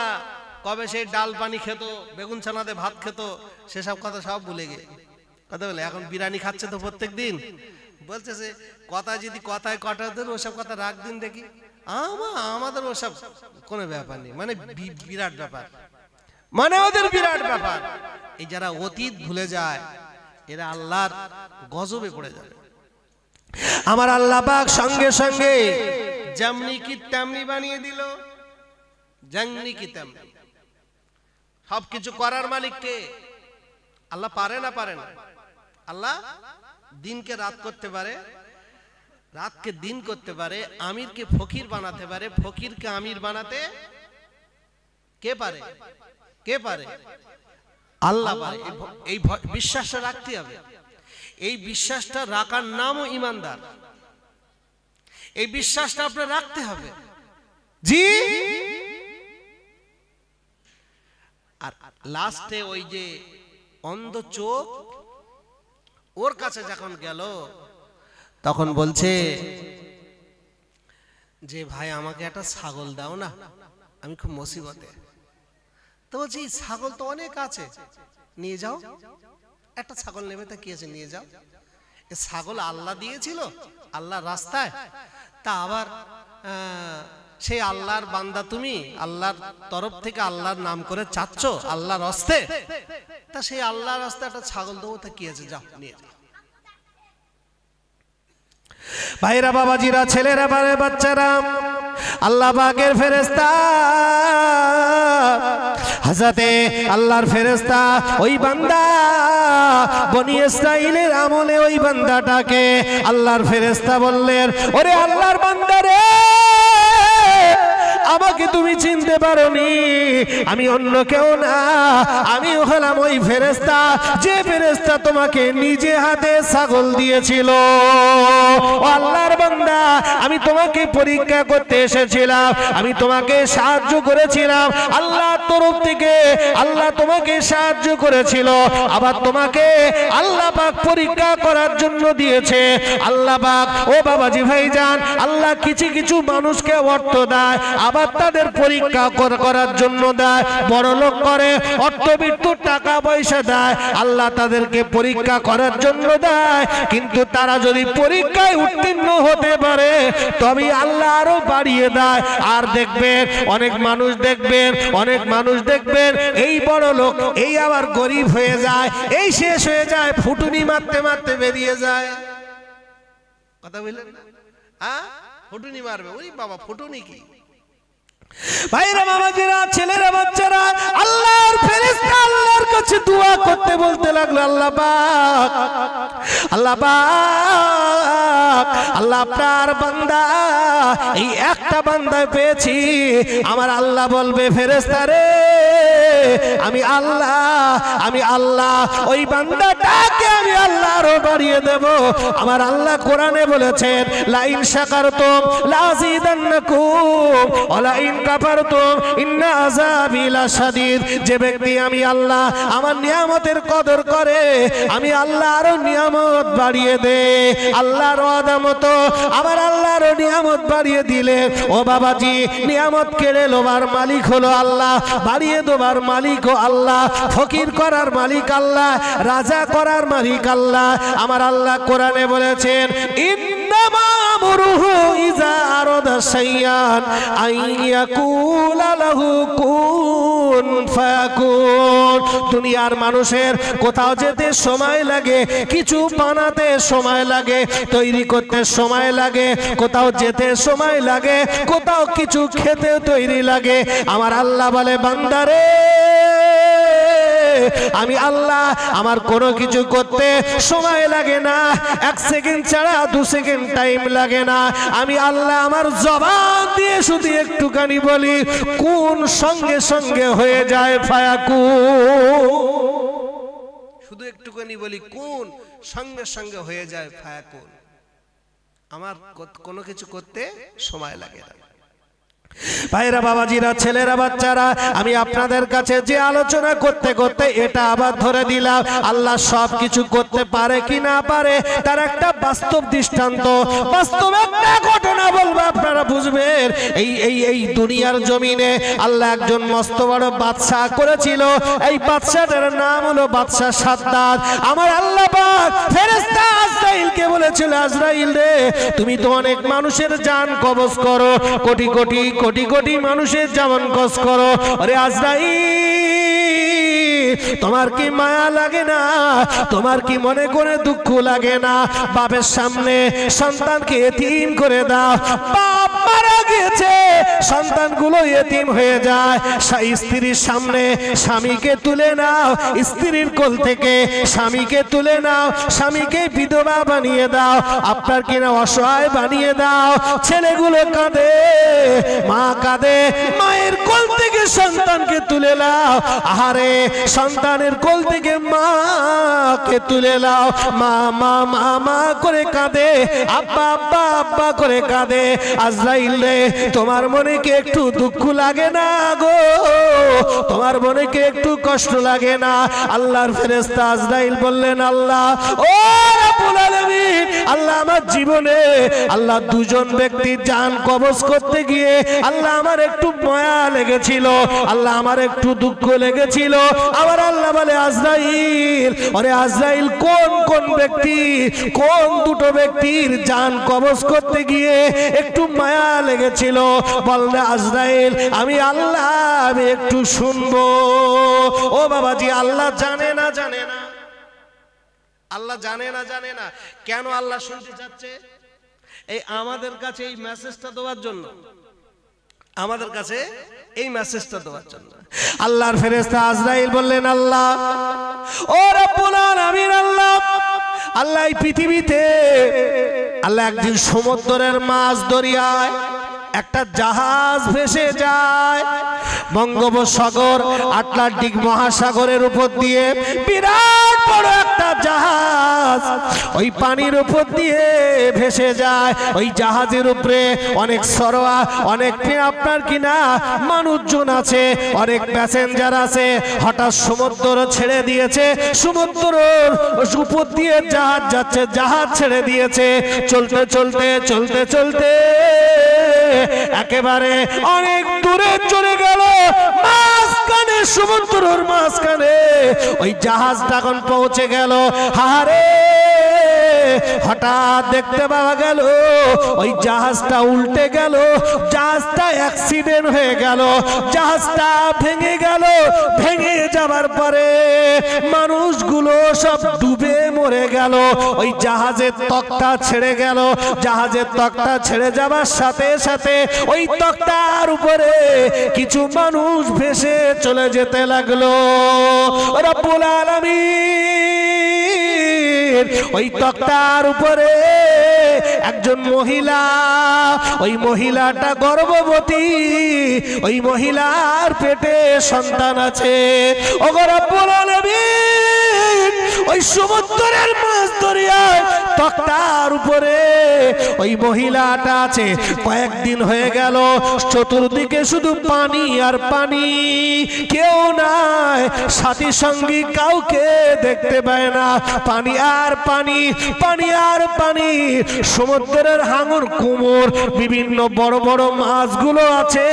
Speaker 1: কবে সেই ডাল পানি খেত, বেগুন ছানাতে ভাত খেত, সেসব কথা সব ভুলে গে। কথা বলে এখন বিরিয়ানি খাচ্ছে তো প্রত্যেক দিন। বলছে যে কথা যদি কথায় কটা দিন, ওসব কথা রাখ দিন দেখি। আমাদের ওসব কোনো ব্যাপার নেই, মানে বিরাট ব্যাপার, মানে ওদের বিরাট ব্যাপার। এই যারা অতীত ভুলে যায় এরা আল্লাহর গজবে পড়ে যাবে। আমার আল্লাহ পাক সঙ্গে সঙ্গে যেমনি কি তেমনি বানিয়ে দিল, যেমনি কি তেমনি। সবকিছু করার মালিক কে? আল্লাহ। পারে না? পারে না। আল্লাহ দিনকে রাত করতে পারে, রাতকে দিন করতে পারে, আমিরকে ফকির বানাতে পারে, ফকিরকে আমির বানাতে কে পারে? কে পারে? আল্লাহ পারে। এই বিশ্বাসটা রাখতে হবে। এই বিশ্বাসটা রাখার নামও ইমানদার। এই বিশ্বাসটা আপনার রাখতে হবে। জি। আর লাস্টে ওই যে অন্ধ চোখ ওর কাছে যখন গেল, তখন বলছে যে ভাই আমাকে একটা ছাগল দাও না, আমি খুব মুসিবতে। তো বলছি ছাগল তো অনেক আছে, নিয়ে যাও। একটা ছাগল নেবে, তা কি আছে, নিয়ে যাও। এ ছাগল আল্লাহ দিয়েছিল আল্লাহর রাস্তায়, তা আবার সেই আল্লাহর বান্দা তুমি, আল্লাহর তরফ থেকে আল্লাহর নাম করে চাচ্ছ আল্লাহর রাস্তে, তা সেই আল্লাহর রাস্তায় একটা ছাগল দেবো, তা কি আছে, যাও নিয়ে যাও। ভাইরা, বাবাজিরা, ছেলেরা, বাচ্চারা, আল্লাহ পাকের ফেরেশতা, হযরতে আল্লাহর ফেরেশতা ওই বান্দা বনি ইসরাইলের আমলে ওই বান্দাটাকে আল্লাহর ফেরেশতা বললেন, ওরে আল্লাহর বান্দা রে, আমাকে তুমি চিনতে পারোনি, আমি অন্য কেউ না, আমি হলাম ওই ফেরেশতা, যে ফেরেশতা তোমাকে নিজে হাতে ছাগল দিয়েছিল। ও আল্লাহর বান্দা, আমি তোমাকে পরীক্ষা করতে এসেছিলাম, আমি তোমাকে সাহায্য করেছিলাম, আল্লাহর তরফ থেকে আল্লাহ তোমাকে সাহায্য করেছিল, আবার তোমাকে আল্লাহ পাক পরীক্ষা করার জন্য দিয়েছে। আল্লাহ পাক, ও বাবাজি ভাইজান, আল্লাহ কিছু কিছু মানুষকে অর্থ দেয়, আবার তাদের পরীক্ষা পরীক্ষা করার জন্য দেয়, বড় লোক করে, অর্থবিত্ত টাকা পয়সা দেয়, আল্লাহ তাদেরকে পরীক্ষা করার জন্য দেয়। কিন্তু তারা যদি পরীক্ষায় উত্তীর্ণ হতে পারে তবে আল্লাহ আরো বাড়িয়ে দেয়। আর দেখবেন অনেক মানুষ দেখবেন এই বড় লোক, এই আবার গরিব হয়ে যায়, এই শেষ হয়ে যায়, ফুটুনি মারতে মারতে বেরিয়ে যায়। কথা বললেন না? হ্যাঁ, ফুটুনি মারবে, ওই বাবা ফুটুনি কি? ভাইরা বাবাজিরা, ছেলেরা বাচ্চারা, আল্লাহর ফেরেশতা আল্লাহর কাছে দোয়া করতে বলতে লাগলো, আল্লাহ পাক, আল্লাহ পাক, আল্লাহ আপনার বান্দা, এই একটা বান্দা পেয়েছি। আমার আল্লাহ বলবে, ফেরেশতা রে, আমি আল্লাহ ওই বান্দাটাকে আমি আল্লাহ আরো বাড়িয়ে দেব। আমার আল্লাহ কোরআনে বলেছেন, লা ইন শাকারতুম লাযিদান্নাকুম ওয়া লা ইন কাফারতুম ইন্না আযাবি লাশাদীদ। যে ব্যক্তি আমি আল্লাহ আমার নিয়ামতের কদর করে, আমি আল্লাহ আরো নিয়ামত বাড়িয়ে দে। আল্লাহর ওয়াদা মতো আমার আল্লাহর নিয়ামত বাড়িয়ে দিলে, ও বাবাজি, নিয়ামত কেড়ে লোবার মালিক হলো আল্লাহ, বাড়িয়ে দেবার মালিক ও আল্লাহ, ফকির করার মালিক আল্লাহ, রাজা করার মালিক আল্লাহ। আমার আল্লাহ কোরআনে বলেছেন, ইন্নামা আমরুহু ইযা আরাদা শাইআন আইয়াকুলা লাহু কুন ফায়াকুন। দুনিয়ার মানুষের কোথাও যেতে সময় লাগে, কিছু বানাতে সময় লাগে, তৈরি করতে সময় লাগে, কোথাও যেতে সময় লাগে, কোথাও কিছু খেতে তৈরি লাগে। আমার আল্লাহ বলে, বান্দারে, আমি আল্লাহ আমার কোনো কিছু করতে সময় লাগে না, 1 সেকেন্ড ছাড়া 2 সেকেন্ড টাইম লাগে না। আমি আল্লাহ আমার জবান দিয়ে শুধু একটুখানি বলি, কোন সঙ্গে সঙ্গে হয়ে যায় ফায়াকুন। শুধু একটুখানি বলি, কোন সঙ্গে সঙ্গে হয়ে যায় ফায়াকুন। আমার কোনো কিছু করতে সময় লাগে না। ভাইরা বাবাজিরা, ছেলেরা বাচ্চারা, আমি আপনাদের কাছে যে আলোচনা করতে করতে এটা আবার ধরে দিলাম, আল্লাহ সব কিছু করতে পারে কি না পারে তার একটা বাস্তব দৃষ্টান্ত, বাস্তব একটা ঘটনা বলবো, আপনারা বুঝবেন। এই দুনিয়ার জমিনে আল্লাহ একজন মস্ত বড় বাদশা করেছিল। এই বাদশাটার নাম হলো বাদশা সাদ্দাত। আমার আল্লাহ পাক ফেরেশতা আজরাইলকে বলেছিল, আজরাইল রে, তুমি তো অনেক মানুষের জান কবজ করো, কোটি কোটি কোটি কোটি মানুষের জান কবজ করো। আরে আজরাইল, তোমার কি মায়া লাগে না? তোমার কি মনে করে দুঃখ লাগে না? বাপের সামনে সন্তানকে এতিম করে দাও। বাপ মারা গিয়েছে, সন্তানগুলো এতিম হয়ে যায়। স্ত্রীর সামনে স্বামীকে তুলে নাও, স্ত্রীর কোল থেকে স্বামীকে তুলে নাও, স্বামীকে বিধবা বানিয়ে দাও, আপনার কিনা অসহায় বানিয়ে দাও। ছেলেগুলো কাঁদে, মা কাঁদে, মায়ের কোল থেকে সন্তানকে তুলে নাও। আহারে, সন্তানের কোল থেকে মাকে তুলে নাও। মা মা মা মা করে কাঁদে, আব্বা আব্বা আব্বা করে কাঁদে। আজরাইল রে, তোমার মনে কি একটু দুঃখ লাগে না গো? তোমার মনে কি একটু কষ্ট লাগে না? আল্লাহর ফেরেশতা আজরাইল বললেন, আল্লাহ, ও রব্বুল আলামিন, আল্লাহ আমার জীবনে আল্লাহ দুজন ব্যক্তির জান কবজ করতে গিয়ে আল্লাহ আমার একটু মায়া লেগেছিল, আল্লাহ আমার একটু দুঃখ লেগেছিল। আমার আল্লাহ বলে, আজরাইল, আরে আজরাইল, কোন কোন ব্যক্তি, কোন দুটো ব্যক্তির জান কবজ করতে গিয়ে একটু মায়া লেগেছিল? বললে, আজরাইল, আমি আল্লাহ, আমি একটু শুনবো। ও বাবাজি, আল্লাহ জানে না, জানে না, আল্লাহ জানে না, জানে না। কেন আল্লাহ শুনতে চাচ্ছে? এই আমাদের কাছে এই মেসেজটা দেওয়ার জন্য, আমাদের কাছে এই মেসেজটা দেওয়ার জন্য। আল্লাহর ফেরেশতা আজরাইল বললেন, আল্লাহ, ও রব্বুল আলামিন, আল্লাহ, আল্লাহ এই পৃথিবীতে আল্লাহ একদিন সমুদ্রের মাঝ দরিয়ায় একটা জাহাজ ভেসে যায়। বঙ্গোপসাগর, আটলান্টিক মহাসাগরের উপর দিয়ে বিরাট বড় একটা জাহাজ ওই পানির উপর দিয়ে ভেসে যায়। ওই জাহাজের উপরে অনেক সরোয়া, অনেক আপনার কিনা মানুষজন আছে, অনেক প্যাসেঞ্জার আছে। হঠাৎ সমুদ্র ছেড়ে দিয়েছে, সমুদ্রের উপর দিয়ে জাহাজ যাচ্ছে, জাহাজ ছেড়ে দিয়েছে। চলতে চলতে চলতে চলতে একেবারে অনেক দূরে চলে গেল। সমুদ্রের মাঝখানে ওই জাহাজটা যখন পৌঁছে গেল, হারে হঠাৎ দেখতে পাওয়া গেল ওই জাহাজটা উল্টে গেল, জাহাজটা অ্যাক্সিডেন্ট হয়ে গেল, জাহাজটা ভেঙে গেল। ভেঙে যাবার পরে মানুষগুলো সব ডুবে মরে গেল। ওই জাহাজের তক্তা ছেড়ে গেল। জাহাজের তক্তা ছেড়ে যাবার সাথে সাথে ওই তক্তার উপরে কিছু মানুষ ভেসে চলে যেতে লাগলো। রব্বুল আলামিন ওই তক্তার উপরে একজন মহিলা, ওই মহিলাটা গর্ভবতী, ওই মহিলার পেটে সন্তান আছে। ওগো রব্বুল আলামিন ওই সমুদ্রের মাঝ দরিয়ায় তক্তার উপরে ওই মহিলাটা আছে। কয়েকদিন হয়ে গেল, চতুর্দিকে শুধু পানি আর পানি, কেউ নাই, সাথী সঙ্গী কাউকে দেখতে পায় না। পানি আর পানি, পানি আর পানি। সমুদ্রের হাঙর কুমোর বিভিন্ন বড় বড় মাছগুলো আছে,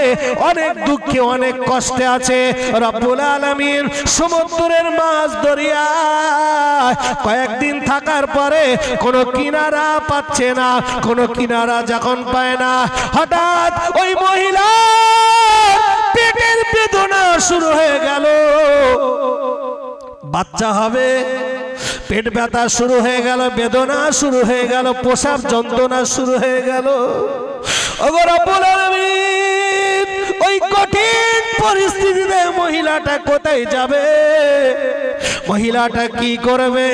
Speaker 1: অনেক দুঃখে অনেক কষ্টে আছে। রব্বুল আলামিন সমুদ্রের মাছ দরিয়ায় কয়েকদিন থাকার পরে কোনো কিনারা পাচ্ছে না। কোনো কিনারা যখন পায় না, হঠাৎ ওই মহিলা পেটের বেদনা শুরু হয়ে গেল। বাচ্চা হবে, পেট ব্যথা শুরু হয়ে গেল, বেদনা শুরু হয়ে গেল, প্রসাব যন্ত্রণা শুরু হয়ে গেল। ওগো রব্বুল আলামিন ওই কঠিন পরিস্থিতিতে মহিলাটা কোথায় যাবে? মহিলাটা কি করবে?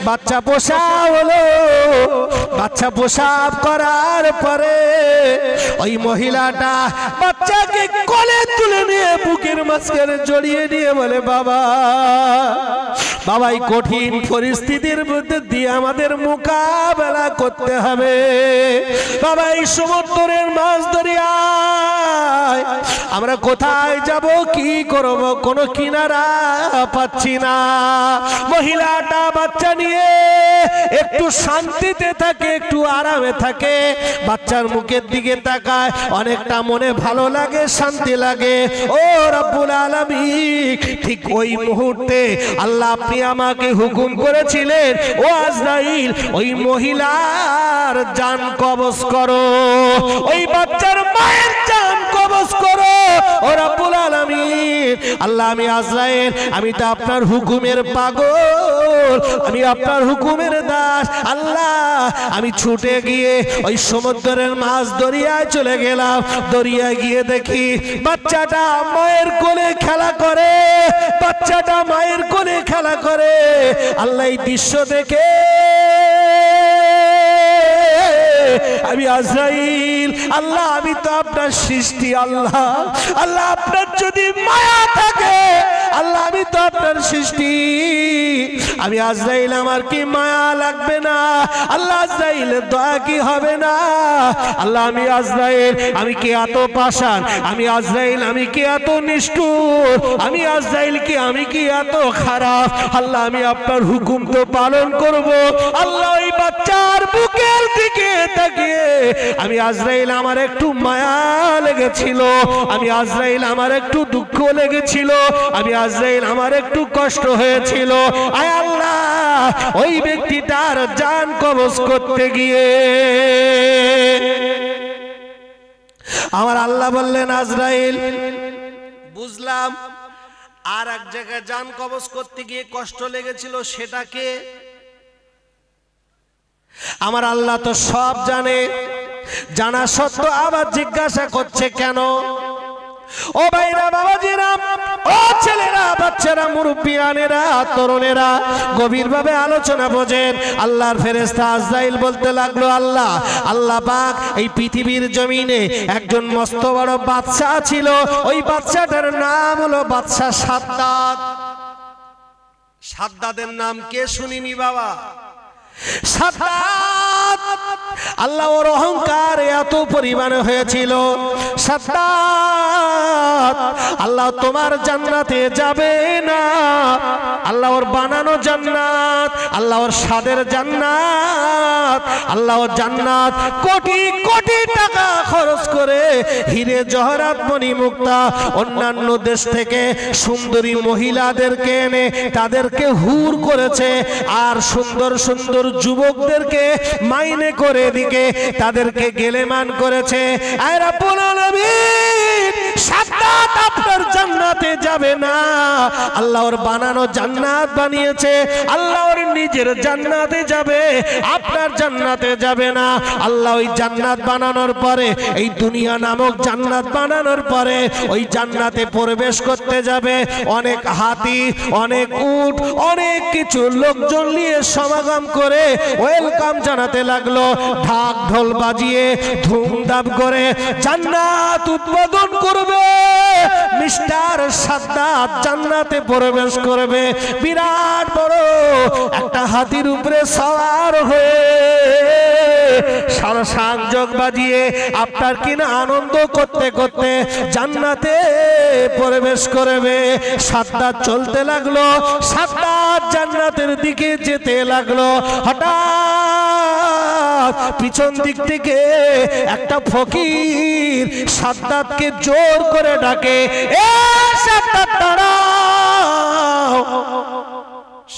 Speaker 1: বাচ্চা প্রসাব হলো। বাচ্চা প্রসাব করার পরে ওই মহিলাটা বাচ্চাকে কোলে তুলে নিয়ে বুকের মাঝখানে জড়িয়ে নিয়ে বলে, বাবা, বাবা, এই কঠিন পরিস্থিতির মধ্যে দিয়ে আমাদের মোকাবেলা করতে হবে। বাবা, এই সমুদ্রের মাছ দরিয়ায় আমরা কোথায় যাব, কি করব, কোনো কিনারা পাচ্ছি না। মহিলাটা বাচ্চা নিয়ে একটু শান্তিতে থাকে, একটু আরামে থাকে, বাচ্চার মুখের দিকে তাকায়, অনেকটা মনে ভালো লাগে, শান্তি লাগে। ও রব্বুল আলামিন, ঠিক ওই মুহূর্তে আল্লাহ আপনি আমাকে হুকুম করেছিলেন, ও আজরাইল, ওই মহিলার জান কবজ করো, ওই বাচ্চার মায়ের জান কবজ করো। ও রব্বুল আলামিন, আল্লাহ, আমি আজরাইল, আমি তো আপনার হুকুমের পাগল, আমি আপনার হুকুমের দাস। আল্লাহ, আমি ছুটে গিয়ে ওই সমুদ্রের মাছ দরিয়ায় চলে গেলাম। দরিয়ায় গিয়ে দেখি বাচ্চাটা মায়ের কোলে খেলা করে, বাচ্চাটা মায়ের কোলে খেলা করে। আল্লাহ, এই দৃশ্য দেখে আমি আজরাইল, আল্লাহ, আমি তো আপনার সৃষ্টি, আল্লাহ, আল্লাহ, আপনার যদি মায়া থাকে, আল্লাহ, আমি তো আপনার সৃষ্টি, আমি আজরাইল, আমার কি মায়া লাগবে না? আল্লাহ, আজরাইলের দয়া কি হবে না? আল্লাহ, আমি আজরাইল, আমি কি এত পাষাণ? আমি আজরাইল, আমি কি এত নিষ্ঠুর? আমি আজরাইল কি, আমি কি এত খারাপ? আল্লাহ, আমি আপনার হুকুম তো পালন করব। আল্লাহ, ওই বাচ্চার বুকের দিকে তাকিয়ে আমি আজরাইল, আমার একটু মায়া লেগেছিল, আমি আজরাইল, আমার একটু দুঃখ লেগেছিল, আমি আজরাইল, আমার একটু কষ্ট হয়েছিল। আয় আল্লাহ, ওই ব্যক্তিটার জান কবজ করতে গিয়ে আমার আল্লাহ বললেন, আজরাইল, বুঝলাম, আর এক জায়গায় জান কবজ করতে গিয়ে কষ্ট লেগেছিল, সেটাকে আমার আল্লাহ তো সব জানে, জানা সত্ত্বেও আবার জিজ্ঞাসা করছে কেন? ও ভাইরা, বাবাজিরা, ও ছেলেরা, বাচ্চারা, মুরব্বিয়ানেরা, তরুণেরা, গভীরভাবে আলোচনা বোঝেন। আল্লাহর ফেরেশতা আজরাইল বলতে লাগলো, আল্লাহ, আল্লাহ পাক এই পৃথিবীর জমিনে একজন মস্ত বড় বাদশা ছিল, ওই বাদশাটার নাম হলো বাদশা সাদ্দাত। সাদ্দাতের নাম কে শুনিনি বাবা? সাদ্দাত, আল্লাহ, ওর অহংকার এত পরিমাণে হয়েছিল। সাদ্দাত, আল্লাহ তোমার জান্নাতে যাবে না, আল্লাহ ওর বানানো জান্নাত, আল্লাহ ওর স্বাদের জান্নাত, আল্লাহ ওর জান্নাত কোটি কোটি টাকা খরচ করে হিরে জহরাত মণি মুক্তা অন্যান্য দেশ থেকে সুন্দরী মহিলাদেরকে এনে তাদেরকে হুর করেছে, আর সুন্দর সুন্দর যুবকদেরকে মাইনে করে দিকে তাদেরকে গেলেমান করেছে। আর রাব্বুল আলামিন সাদ্দাত আপনার জান্নাতে যাবে না, আল্লাহর বানানো জান্নাত বানিয়েছে, আল্লাহর নিজের জান্নাতে যাবে, আপনার জান্নাতে যাবে না। আল্লাহ ওই জান্নাত বানানোর পরে, এই দুনিয়া নামক জান্নাত বানানোর পরে ওই জান্নাতে প্রবেশ করতে যাবে অনেক হাতি, অনেক উট, অনেক কিছু লোকজন নিয়ে সমাগম করে ওয়েলকাম জানাতে লাগলো, ঢাক ঢোল বাজিয়ে ধুমধাম করে জান্নাত উদ্বোধন করবে। মিস্টার সাদ্দাত জান্নাতে প্রবেশ করবে বিরাট বড় একটা হাতির উপরে সওয়ার হয়ে, সাংযোগ বাজিয়ে আপনার কিনা আনন্দ করতে করতে জান্নাতে প্রবেশ করবে। সাদ্দাত চলতে লাগলো, সাদ্দাত জান্নাতের দিকে যেতে লাগলো। হঠাৎ পিছন দিক থেকে একটা ফকির সাদ্দাতকে জোর করে ডাকে, এ সাদ্দাত দাঁড়াও।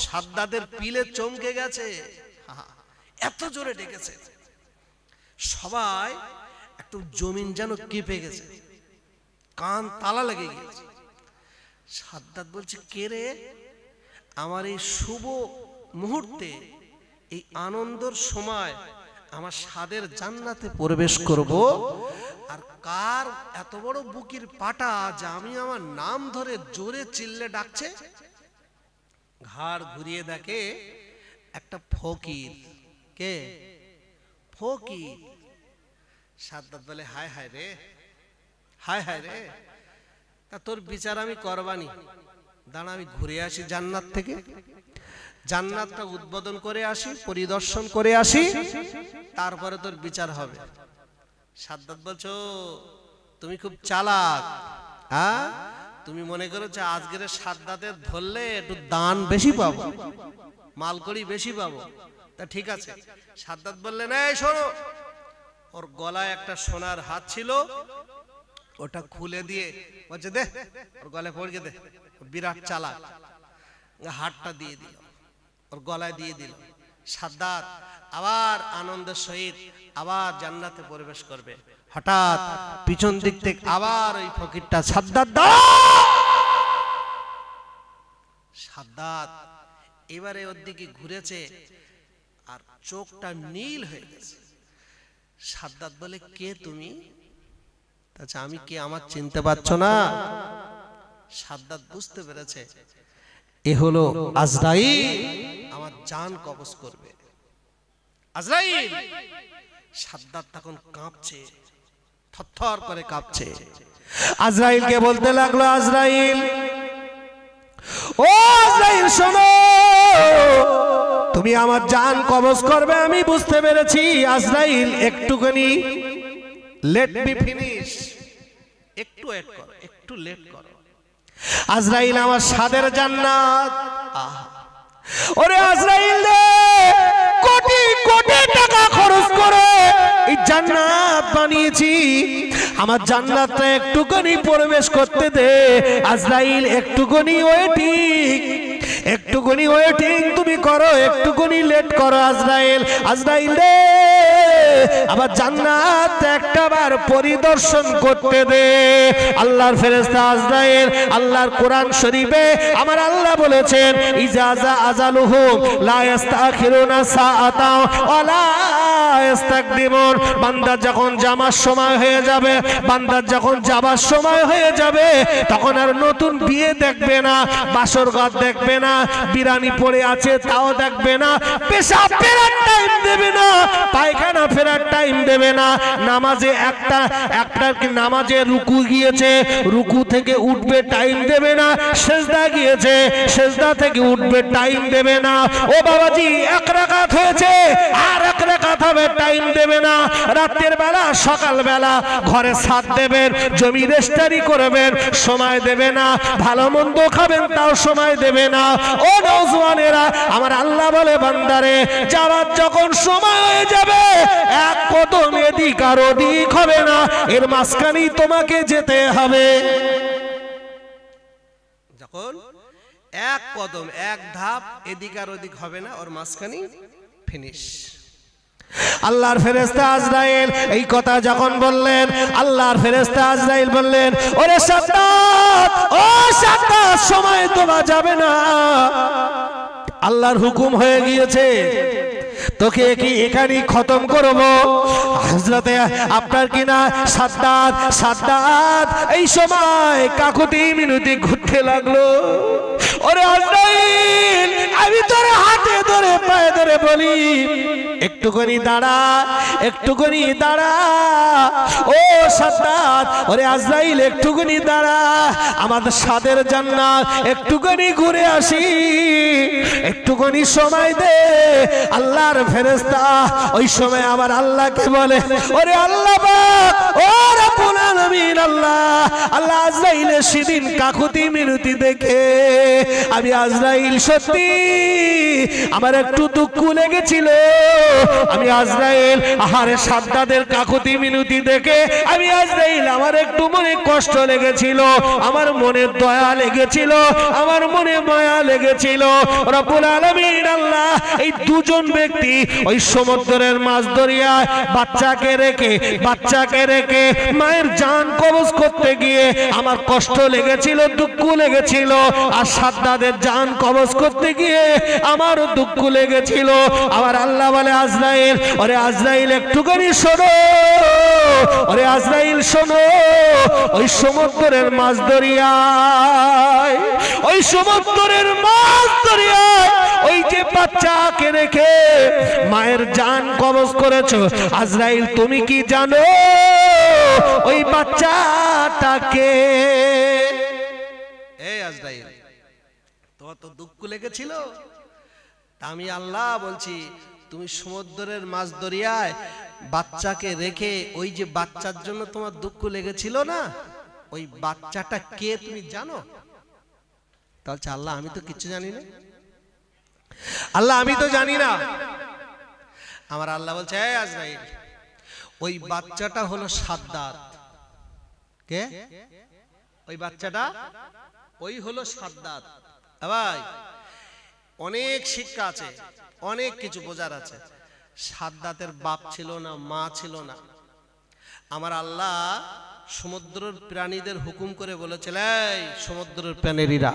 Speaker 1: সাদ্দাতের পিলে চমকে গেছে, এত জোরে ডেকেছে, সবাই একটু জমিন যেন কেঁপে গেছে, কান তালা লেগে গেছে। সাদ্দাত বলছে, কে রে? আমার এই শুভ মুহূর্তে, এই আনন্দের সময় আমার সাদের জান্নাতে প্রবেশ করব, আর কার এত বড় বুকির পাটা যে আমি আমার নাম ধরে জোরে চিল্লে ডাকছে। ঘাড় ঘুরিয়ে দেখে একটা ফকির। কে? ফকির। সাদ্দাত বলে, হায় হায় রে, হায় হায় রে, তা তোর বিচার আমি করবানি, দাঁড়া আমি ঘুরে আসি জান্নাত থেকে, জান্নাতটা উদ্বোধন করে আসি, পরিদর্শন করে আসি, তারপরে তোর বিচার হবে। সাদ্দাত বলছো তুমি খুব চালাক, হ্যাঁ? তুমি মনে করেছো আজকের সাদ্দাতের ধরলে একটু দান বেশি পাবো, মালকড়ি বেশি পাবো, তা ঠিক আছে। সাদ্দাত বললেন, এই শোনো, ওর গলায় একটা সোনার হাত ছিল, ওটা খুলে দিয়ে বলছে, দে ওর গলায় পড়ে দে। বিরাট চালাক, হাতটা দিয়ে দিল, ওর গলায় দিয়ে দিল। সাদ্দাত আবার আনন্দের সহিত আবার জান্নাতে প্রবেশ করবে। হঠাৎ পিছন দিক থেকে আবার ওই ফকিরটা, সাদ্দাত দাও। সাদ্দাত এবারে ওর দিকে ঘুরেছে আর চোখটা নীল হয়ে গেছে। সাদ্দাত বলে, কে তুমি? আচ্ছা, আমি কে, আমার চিনতে পারছো না? সাদ্দাত বুঝতে পেরেছে এ হলো আজরাইল, আমার জান কবজ করবে। আজরাইল। সাদ্দাত তখন কাঁপছে, থরথর করে কাঁপছে। আজরাইলকে বলতে লাগলো, আজরাইল, ও আজরাইল শোনো, তুমি আমার জান কবজ করবে আমি বুঝতে পেরেছি। আজরাইল একটুখানি লেট মি ফিনিশ, একটু ওয়েট করো, একটু লেট করো। আজরাইল আমার সাদের জান্নাত, ওরে আজরাইল রে, কোটি কোটি টাকা খরচ করে এই জান্নাত বানিয়েছি, আমার জান্নাতটা একটুখানি প্রবেশ করতে দে। আজরাইল একটুখানি ওয়েটিং, একটুখানি ওয়েটিং তুমি করো, একটুখানি লেট করো আজরাইল। আজরাইল রে, আবার জান্নাত একটাবার পরিদর্শন করতে দে। আল্লাহর ফেরেশতা আজরাইল, আল্লাহর কোরআন শরীফে আমার আল্লাহ বলেছেন, ইজাজা আজালুহুম লা ইস্তাখিরুনা সাআতা ওয়া লা ইস্তাকদিমুন। বান্দার যখন যাবার সময় হয়ে যাবে, বান্দার যখন যাবার সময় হয়ে যাবে, তখন আর নতুন বিয়ে দেখবে না, বাসর ঘর দেখবে না, বিরানি পড়ে আছে তাও দেখবে না, পেশাব ফেরার টাইম দেবে না, পায়খানা ফেরার টাইম দেবে না, নামাজে একটা নামাজে রুকু গিয়েছে, রুকু থেকে উঠবে টাইম দেবে না, সেজদা গিয়েছে, সেজদা থেকে উঠবে টাইম দেবে না। ও বাবাজি, এক রাকাত হয়েছে আর এক রাকাত হবে ভাবে টাইম দেবে না, রাতের বেলা সকাল বেলা ঘরে ছাদ দেবেন, জমি রেস্টারি করবেন, সময় দেবে না, ভালো মন্দ খাবেন তাও সময় দেবে না। ও নওজওয়ানেরা, আমার আল্লাহ বলে বান্দারে, যাওয়ার যখন সময় হয়ে যাবে এক কদম এদিক আর ওদিক হবে না, এর মাঝখানেই তোমাকে যেতে হবে। যখন এক কদম এক ধাপ এদিক আর ওদিক হবে না, ওর মাঝখানেই ফিনিশ। আল্লাহর ফেরেশতা আজরাইল এই কথা যখন বললেন, আল্লাহর ফেরেশতা আজরাইল বললেন, ওরে সাদ্দাত, ও সাদ্দাত, সময় তোলা যাবে না, আল্লাহর হুকুম হয়ে গিয়েছে, তোকে কি এখানেই খতম করব। হযরতে আপনার কিনা সাদ্দাত, সাদ্দাত এই সময় কাকুতি মিনতি ঘুরতে লাগলো। ওরে আজরাইল, আমি তোর হাতে ধরে পায়ে ধরে বলি, একটুখানি দাঁড়া, একটুখানি দাঁড়া। ও সাদ্দাত, ওরে আজরাইল, একটুখানি দাঁড়া, আমাদের সাদের জান্নাত একটুখানি ঘুরে আসি, একটুখানি সময় দে। আল্লাহর ফেরেশতা ওই সময় আবার আল্লাহকে বলে, ওরে আল্লাহ পাক, ও রব্বুল আলামিন, আল্লাহ, আল্লাহ আজরাইলের সেদিন কাকুতি মিনতি দেখে আমি আজরাইল সত্যি আমার একটু দুঃখ লেগেছিল। আমি আজরাইল, আহারে সাদ্দাতের কাকুতি মিনতি দেখে আমি আজরাইল আমার একটু মনে কষ্ট লেগেছিল, আমার মনে দয়া লেগেছিল, আমার মনে মায়া লেগেছিল। রব্বুল আলামিন আল্লাহ এই দুজন ব্যক্তি ওই সমুদ্রের মাছ দরিয়ায় বাচ্চাকে রেখে মায়ের জান কবজ করতে গিয়ে আমার কষ্ট লেগেছিল, দুঃখ লেগেছিল, আর সাদ্দাতের জান কবজ করতে গিয়ে আমারও দুঃখ লেগেছিল। আমার আল্লাহ বলে, আজরাইল, ওরে আজরাইল একটুখানি শোনো, ওরে আজরাইল শোনো, ওই সমুদ্রের মাছ দরিয়ায়, ওই সমুদ্রের মাছ দরিয়ায় ওই যে বাচ্চাকে রেখে মায়ের জান কবজ করেছো, আজরাইল তুমি কি জানো ওই বাচ্চাটাকে? এই আজরাইল, তোমার তো দুঃখ লেগেছিল, আমি আল্লাহ বলছি, তুমি সমুদ্রের মাছ দরিয়ায় বাচ্চাকে রেখে ওই যে বাচ্চার জন্য তোমার দুঃখ লেগেছিল না, ওই বাচ্চাটা কে তুমি জানো? তাহলে আল্লাহ, আমি তো কিচ্ছু জানি না, আল্লাহ আমি তো জানি না। আমার আল্লাহ বলছে, এই আজরাইল, ওই বাচ্চাটা হলো সাদ্দাত। কে ওই বাচ্চাটা? ওই হলো সাদ্দাত। ভাই, অনেক শিক্ষা আছে, অনেক কিছু বোঝার আছে। সাদ্দাতের বাপ ছিল না, মা ছিল না। আমার আল্লাহ সমুদ্রের প্রাণীদের হুকুম করে বলেছিল, এই সমুদ্রের প্রাণীরা,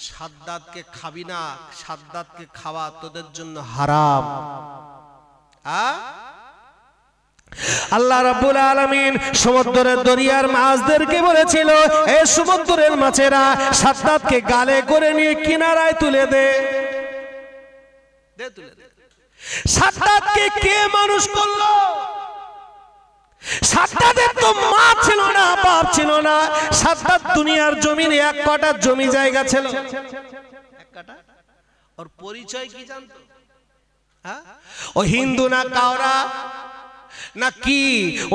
Speaker 1: সাদ্দাতকে খাবি না, সাদ্দাতকে খাওয়া তোদের জন্য হারাম। আল্লাহ রাব্বুল আলামিন সমুদ্রের দরিয়ার মাছদেরকে বলেছিল, এই সমুদ্রের মাছেরা সাদ্দাতকে গালে করে নিয়ে কিনারায় তুলে দে, তুলে দে। সাদ্দাতকে কে মানুষ করলো? সাদ্দাতের তো মা ছিল না, বাপ ছিল না। সাদ্দাত দুনিয়ার জমিনে এক কাঠা জমি জায়গা ছিল, এক কাঠা। ওর পরিচয় কি জানতো? ও হিন্দু না কাওরা না কি?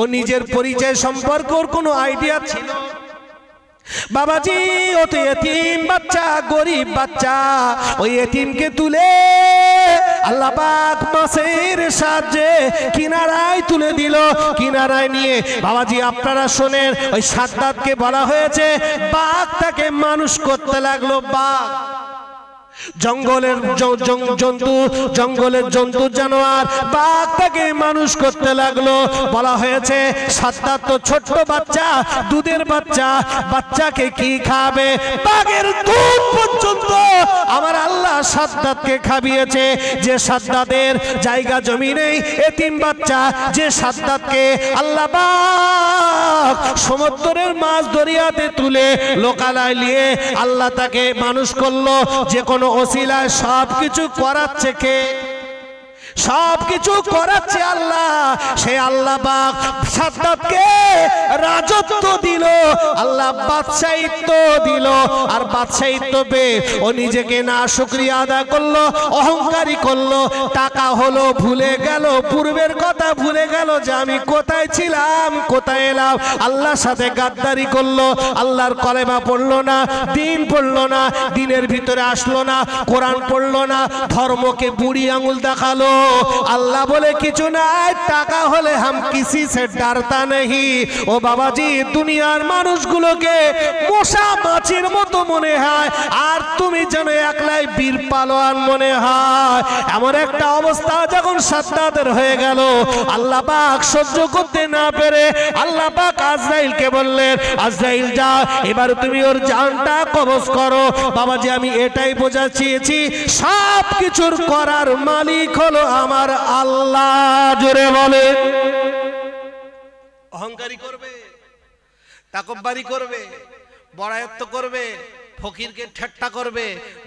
Speaker 1: ও নিজের পরিচয় সম্পর্কে ওর কোনো আইডিয়া ছিল? বাবাজি, ও তো এতিম বাচ্চা, গরিব বাচ্চা। ওই এতিমকে তুলে আল্লাহ পাক মাছের সাহায্যে কিনারায় তুলে দিল। কিনারায় নিয়ে বাবাজি আপনারা শোনেন, ওই সাদ্দাতকে বলা হয়েছে বাঘ তাকে মানুষ করতে লাগলো। বাঘ জঙ্গলের জন্তু, জঙ্গলের জন্তু জানোয়ার, বাঘ তাকে মানুষ করতে লাগলো। বলা হয়েছে সাদ্দাত তো ছোট্ট বাচ্চা, দুধের বাচ্চা, বাচ্চাকে কি খাবে? বাঘের দুধ পর্যন্ত আমার আল্লাহ সাদ্দাতকে খাবিয়েছে। যে সাদ্দাতের জায়গা জমি নেই, এতিম বাচ্চা, যে সাদ্দাতকে আল্লাহ পাক সমুদ্রের মাছ দরিয়াতে তুলে লোকালয় নিয়ে আল্লাহ তাকে মানুষ করলো। যে কোনো ওসিলায় সবকিছু করাচ্ছে কে? সবকিছু করাচ্ছে আল্লাহ। সে আল্লাহ পাক সাদ্দাতকে রাজত্ব দিল, আল্লাহ বাদশাহিত্ব দিল, আর বাদশাহিত্ব পেয়ে ও নিজেকে না শুকরিয়া আদা করলো, অহংকারী করলো, টাকা হলো ভুলে গেল, পূর্বের কথা ভুলে গেল যে আমি কোথায় ছিলাম কোথায় এলাম, আল্লাহর সাথে গাদ্দারি করলো, আল্লাহর কলেমা পড়লো না, দিন পড়লো না, দিনের ভিতরে আসলো না, কোরআন পড়লো না, ধর্মকে বুড়ি আঙুল দেখালো। আল্লাহ বলে কিছু নাই, টাকা হলে হাম কিসি সে ডরতা নেই। ও বাবাজি, দুনিয়ার মানুষগুলোকে মশা মাছির মতো মনে হয়, আর তুমি যেন একলাই বীর পালোয়ান মনে হয়। এমন একটা অবস্থা যখন সাদ্দাতের হয়ে গেল, আল্লাহ পাক সহ্য করতে না পেরে আল্লাহ পাক আজরাইলকে বললেন, আজরাইল যা, এবার তুমি ওর জানটা কবজ করো। বাবাজি, আমি এটাই বোঝা চেয়েছি, সব কিছুর করার মালিক হলো আমার আল্লাহ। জোরে বলে। অহংকারী করবে, তাকব্বারি করবে, বড়ায়ত্ব করবে, ফকিরকে ঠাট্টা করবে,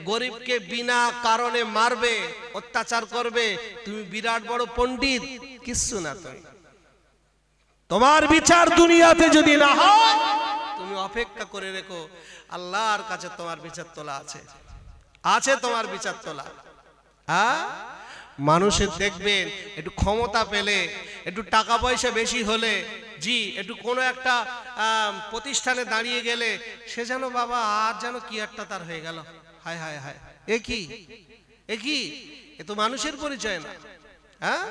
Speaker 1: গরিবকে বিনা কারণে মারবে, অত্যাচার করবে, তুমি বিরাট বড় পণ্ডিত, কিচ্ছু না। তোমার বিচার দুনিয়াতে যদি না হয়, তুমি অপেক্ষা করে রেখো, আল্লাহর কাছে তোমার বিচার তোলা আছে, আছে তোমার বিচার তোলা। মানুষের দেখবেন একটু ক্ষমতা পেলে, একটু টাকা পয়সা বেশি হলে, জি একটু কোনো একটা প্রতিষ্ঠানে দাঁড়িয়ে গেলে, সে যেন বাবা আর যেন কি একটা তার হয়ে গেল, হায় হায় হায়, এ কি, এ তো মানুষের পরিচয় না। হ্যাঁ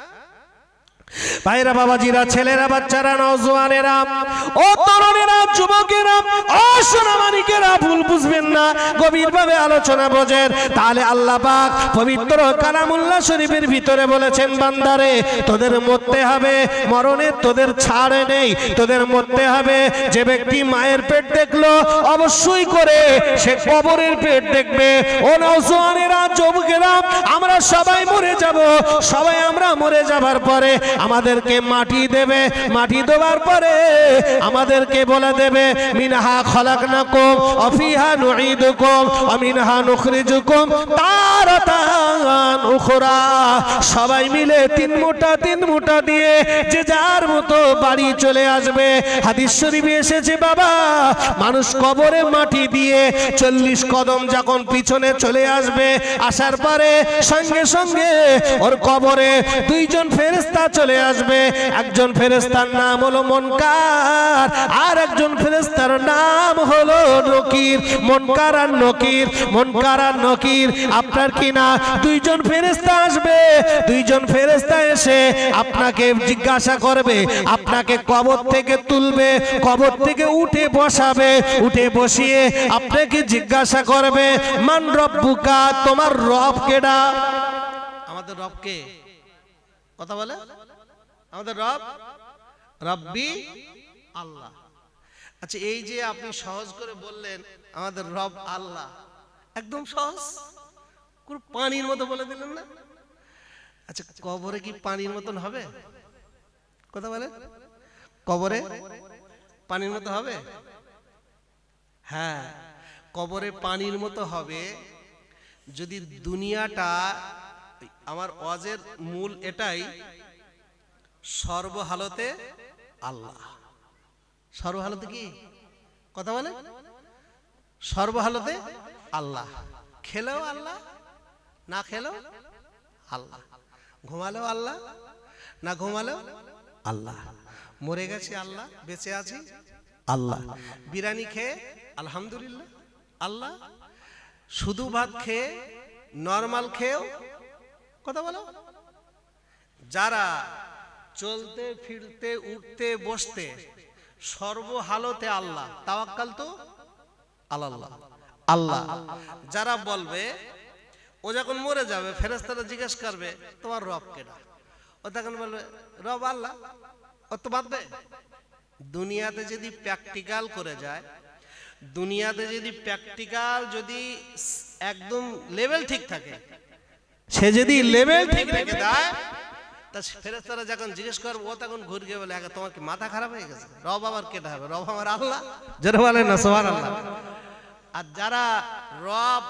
Speaker 1: ভাইরা, বাবাজিরা, ছেলেরা, বাচ্চারা, নওজোয়ানেরা, ও তরুণেরা, যুবকেরা, ও সোনামানিকেরা, ভুল বুঝবেন না, গভীরভাবে আলোচনা বোঝেন। তাহলে আল্লাহ পাক পবিত্র কালামুল্লাহ শরীফের ভিতরে বলেছেন, বান্দারে তোদের মরতে হবে, মরণে তোদের ছাড় নেই, তোদের মরতে হবে। যে ব্যক্তি মায়ের পেট দেখলো, অবশ্যই করে সে কবরের পেট দেখবে। ও নওজোয়ানেরা, যুবকেরা, আমরা সবাই মরে যাব, সবাই আমরা মরে যাবার পরে আমাদেরকে মাটি দেবে, মাটি দেওয়ার পরে আমাদেরকে বলে দেবে, মিনহা খলাকনাকুম ওয়া ফিহা নুঈদুকুম ওয়া মিনহা নুখরিজুকুম তারাতান উখরা। সবাই মিলে তিন মুঠা দিয়ে যে যার মতো বাড়ি চলে আসবে। হাদিস শরীফে এসেছে, বাবা মানুষ কবরে মাটি দিয়ে 40 কদম যখন পিছনে চলে আসবে, আসার পরে সঙ্গে সঙ্গে ওর কবরে দুইজন ফেরেশতা চলে আসবে। একজন ফেরেশতার নাম হলো মুনকার, আর একজন ফেরেশতার নাম হলো নকির। মুনকার আর নকির আপনার কি না? দুইজন ফেরেশতা আসবে, দুইজন ফেরেশতা এসে আপনাকে জিজ্ঞাসা করবে, আপনাকে কবর থেকে তুলবে, কবর থেকে উঠে বসাবে, উঠে বসিয়ে আপনাকে জিজ্ঞাসা করবে, মান রব্বুকা, তোমার রব কেডা? আমাদের রব কে? কথা বলে, আমাদের রব রব্বি আল্লাহ। আচ্ছা, এই যে আপনি সহজ করে বললেন আমাদের রব আল্লাহ, একদম সহজ, কোন পানির মতো বলে দিলেন না? আচ্ছা, কবরে কি পানির মতন হবে? কথা বলে, কবরে পানির মতো হবে? হ্যাঁ, কবরে পানির মতো হবে যদি দুনিয়াটা, আমার ওয়াজের মূল এটাই, সর্বহালতে আল্লাহ। সর্বহালতে কি? কথা বলে, সর্বহালতে আল্লাহ। খেলেও আল্লাহ, না খেলেও আল্লাহ। ঘুমালেও আল্লাহ, না ঘুমালেও আল্লাহ। মরে গেছি আল্লাহ, বেঁচে আছি আল্লাহ। বিরিয়ানি খেয়ে আলহামদুলিল্লাহ আল্লাহ। শুধু ভাত খেয়ে, নরমাল খেয়েও, কথা বলো, যারা চলতে ফিরতে উঠতে বসতে সর্বহালতে আল্লাহ, তাওয়াক্কাল তো আল্লাহ আল্লাহ। যারা বলবে, ও যখন মরে যাবে ফেরেশতারা জিজ্ঞেস করবে তোমার রব কেডা, ও তখন বলবে রব আল্লাহ, ও তো বাদবে। দুনিয়াতে যদি প্র্যাকটিক্যাল করে যায়, দুনিয়াতে যদি প্র্যাকটিক্যাল যদি একদম লেভেল ঠিক থাকে, সে যদি লেভেল ঠিক রেখে দেয়, তা ফেরেশতারা যখন জিজ্ঞেস করবে, ও তখন ঘুরে গিয়ে বলে, তোমার কি মাথা খারাপ হয়ে গেছে? রব আবার কেটে হবে? রব আমার আল্লাহ। জোরে বলেন না সুবহানাল্লাহ। আর যারা রব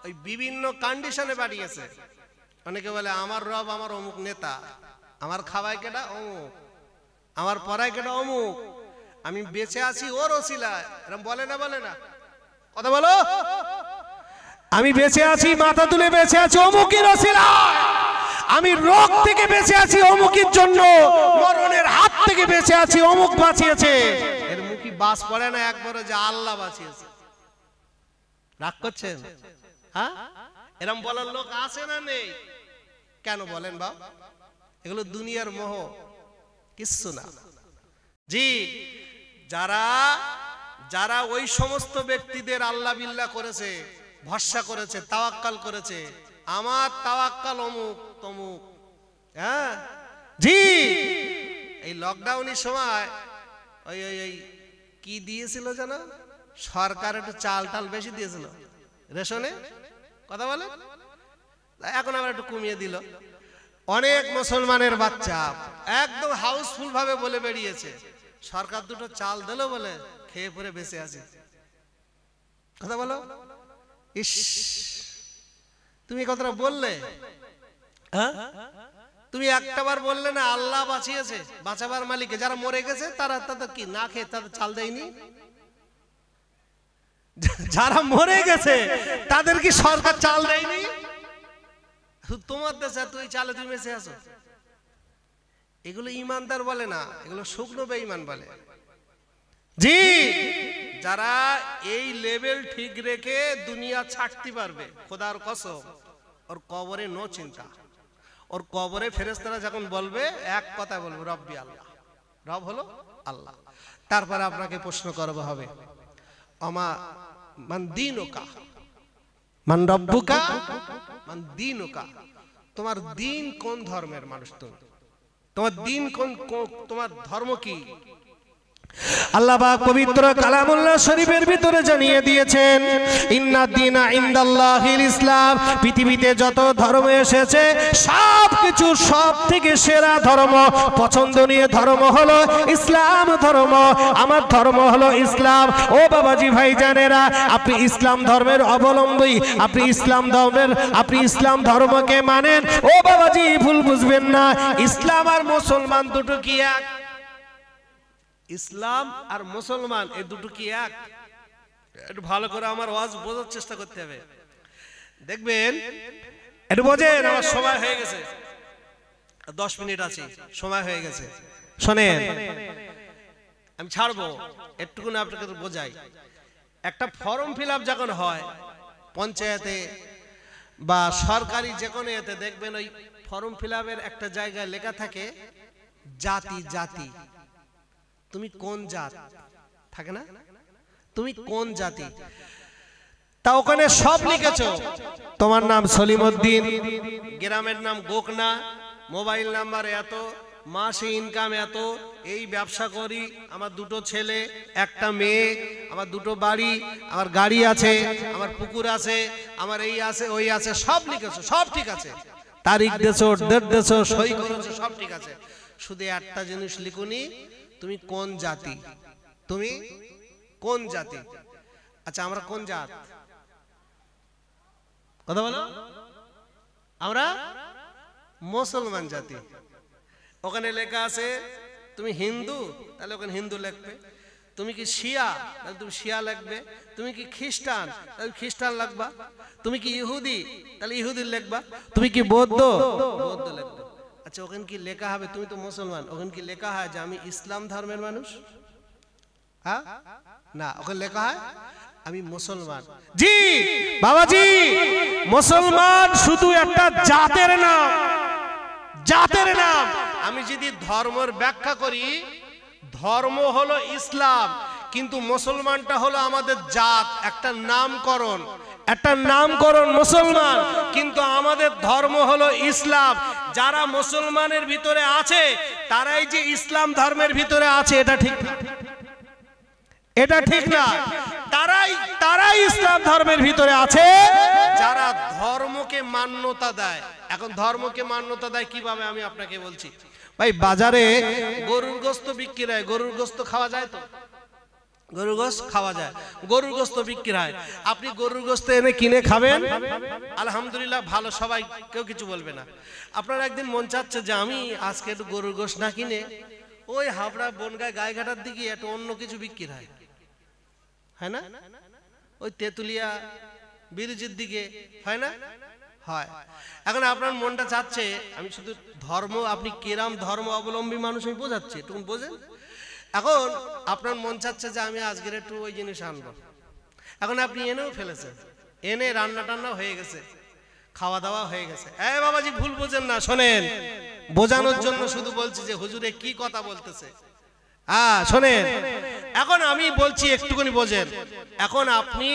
Speaker 1: ওই বিভিন্ন কন্ডিশনে বাড়িয়েছে, অনেকে বলে আমার রব আমার অমুক নেতা, আমার খাওয়ায় কেটা অমুক, আমার পড়ায় কেটা অমুক, আমি বেঁচে আছি ওর ওসিলায়, এরকম বলে না? বলে না? কথা বলো। আমি বেঁচে আছি, মাথা তুলে বেঁচে আছি অমুকের ওসিলায়, আমি রোগ থেকে বেঁচে আছি অমুকের জন্য, মরণের হাত থেকে বেঁচে আছি অমুক বাঁচিয়েছে। এর মুখে বাস পড়ে না একবারও যে আল্লাহ বাঁচিয়েছে? রাগ করছেন? হ্যাঁ, এরকম বলার লোক আছে না নেই? কেন বলেন বাপ? এগুলো দুনিয়ার মোহ, কিচ্ছু না। জি, যারা যারা ওই সমস্ত ব্যক্তিদের আল্লাহ বিল্লাহ করেছে, ভরসা করেছে, তাওয়াক্কাল করেছে, আমার তাওয়াক্কাল অমুক তমুক, হ্যাঁ জি, এই লকডাউনের সময় ওই ওই ওই কি দিয়েছিল জানো? সরকার একটু চাল টাল বেশি দিয়েছিল রেশনে, কথা বলে, এখন আবার একটু কমিয়ে দিল। অনেক মুসলমানের বাচ্চা একদম হাউসফুল ভাবে বলে বেরিয়েছে, সরকার দুটো চাল দিল বলে খেয়ে পরে বেঁচে আছে। কথা বলো। ইস, তুমি কথাটা বললে, হ্যাঁ, তুমি একটাবার বললে না আল্লাহ বাঁচিয়েছে, বাঁচাবার মালিকে। যারা মরে গেছে তারা তাদের কি না খেয়ে তাদের চাল দেয়নি? যারা মরে গেছে তাদের কি সরকার চাল দেয়নি? তোমার দেশে তুই চালে তুমি বেঁচে আছো। এগুলো ইমানদার বলে না, এগুলো শুকনো বেঈমান বলে। জি, যারা এই লেভেল ঠিক রেখে দুনিয়া ছাড়তে পারবে, খোদার কসম, ওর কবরে নো চিন্তা। ওর কবরে ফেরেশতারা যখন বলবে এক কথা বলবে, রব্বি আল্লাহ, রব হলো আল্লাহ। তারপরে আপনাকে প্রশ্ন করব হবে, আমা মান দীনুকা, মান রব্বুকা, মান দীনুকা, তোমার দিন কোন ধর্মের মানুষ তুমি? তোমার দিন কোন, তোমার ধর্ম কি? আল্লাহ পাক পবিত্র কালামুল্লাহ শরীফের ভিতরে জানিয়ে দিয়েছেন, ইন্নাদ দীনা ইনদাল্লাহিল ইসলাম। পৃথিবীতে যত ধর্ম এসেছে সবকিছু সব থেকে সেরা ধর্ম, পছন্দনীয় ধর্ম হলো ইসলাম ধর্ম। আমার ধর্ম হলো ইসলাম। ও বাবাজি ভাইজানেরা, আপনি ইসলাম ধর্মের অবলম্বী, আপনি ইসলাম ধর্মকে মানেন। ও বাবাজি ভুল বুঝবেন না, ইসলাম আর মুসলমান দুটো কি এক? ইসলাম আর মুসলমান এই দুটো কি এক? একটু ভালো করে আমার ওয়াজ বোঝার চেষ্টা করতে হবে। দেখবেন, একটু বোঝেন। আমার সময় হয়ে গেছে, 10 মিনিট আছে, সময় হয়ে গেছে। শোনেন, আমি ছাড়বো, একটুকু না আপনাকে বোঝাই। একটা ফর্ম ফিল আপ যখন হয় পঞ্চায়েতে বা সরকারি যে কোনো এতে, দেখবেন ওই ফর্ম ফিল আপের একটা জায়গায় লেখা থাকে জাতি। জাতি, তুমি কোন জাত থাকে না? তুমি কোন জাতি? তা ওখানে সব লিখেছো, তোমার নাম সলিমউদ্দিন, গ্রামের নাম গোকনা, মোবাইল নাম্বার এত, মাসে ইনকাম এত, এই ব্যবসা করি, আমার 2টো ছেলে, একটা মেয়ে, আমার 2টো বাড়ি, আমার গাড়ি আছে, আমার পুকুর আছে, আমার এই আছে ওই আছে, সব লিখেছো, সব ঠিক আছে। তারিখ দেছো, ডেট দেছো, সই করেছো, সব ঠিক আছে। শুধু একটা জিনিস লিখুনি, তুমি কোন জাতি? তুমি কোন জাতি? আচ্ছা, আমরা কোন জাত? কথা বলো। আমরা মুসলমান জাতি। ওখানে লেখা আছে তুমি হিন্দু, তাহলে ওখানে হিন্দু লিখবে। তুমি কি শিয়া, তাহলে তুমি শিয়া লিখবে। তুমি কি খ্রিস্টান, তাহলে খ্রিস্টান লিখবা। তুমি কি ইহুদি, তাহলে ইহুদি লিখবা। তুমি কি বৌদ্ধ, বৌদ্ধ লিখবে। আচ্ছা, ওখানে কি লেখা হবে তুমি তো মুসলমান, ওখানে কি লেখা হয় যে আমি ইসলাম ধর্মের মানুষ? হ্যাঁ, না, ওখানে লেখা হয় আমি মুসলমান। জি বাবাজি, মুসলমান শুধু একটা জাতের নাম, জাতের নাম। আমি যদি ধর্মের ব্যাখ্যা করি, ধর্ম হলো ইসলাম, কিন্তু মুসলমানটা হলো আমাদের জাত, একটা নামকরণ, একটা নামকরণ মুসলমান, কিন্তু আমাদের ধর্ম হলো ইসলাম। যারা মুসলমানের ভিতরে আছে তারাই যে ইসলাম ধর্মের ভিতরে আছে, এটা ঠিক না, এটা ঠিক না। তারাই ইসলাম ধর্মের ভিতরে আছে যারা ধর্মকে মান্যতা দেয়। এখন ধর্মকে মান্যতা দেয় কিভাবে আমি আপনাকে বলছি। ভাই, বাজারে গরুর গোশত বিক্রি হয়, গরুর গোশত খাওয়া যায় তো? গরুর গোশত খাওয়া যায়, গরুর গোশত বিক্রি হয়। আপনি গরুর গোশত এনে কিনে খাবেন, আলহামদুলিল্লাহ, ভালো, সবাই, কেউ কিছু বলবে না। আপনার একদিন মন চাচ্ছে যে আমি আজকে একটু গরুর গোশত না কিনে ওই হাবড়া বনগায় গায়েঘাটার দিকে একটা অন্য কিছু বিক্রি হয়, হয় না? ওই তেতুলিয়া বিরুজির দিকে হয় না? হয়। এখন আপনার মনটা চাচ্ছে আমি শুধু ধর্ম, আপনি কেরাম ধর্ম অবলম্বী মানুষ আমি বোঝাচ্ছি, তুমি বোঝেন। এখন আপনার মন চাচ্ছে যে আমি আজকের একটু ওই জিনিস আনবো। এখন আপনি এনেও ফেলেছেন, এনে রান্না টান্না হয়ে গেছে, খাওয়া দাওয়া হয়ে গেছে। এই বাবাজি ভুল বোঝেন না, শোনেন, বোঝানোর জন্য শুধু বলছি যে হুজুরে কি কথা বলতেছে। হ্যাঁ শোনেন, এখন আমি বলছি একটুখানি বোঝেন। এখন আপনি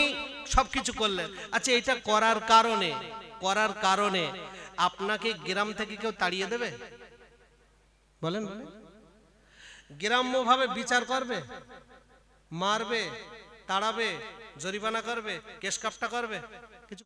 Speaker 1: সবকিছু করলেন, আচ্ছা এটা করার কারণে আপনাকে গ্রাম থেকে কেউ তাড়িয়ে দেবে? বলেন, গ্রাম্য ভাবে বিচার করবে, মারবে, তাড়াবে, জরিমানা করবে, কেস কাপটা করবে? কিছু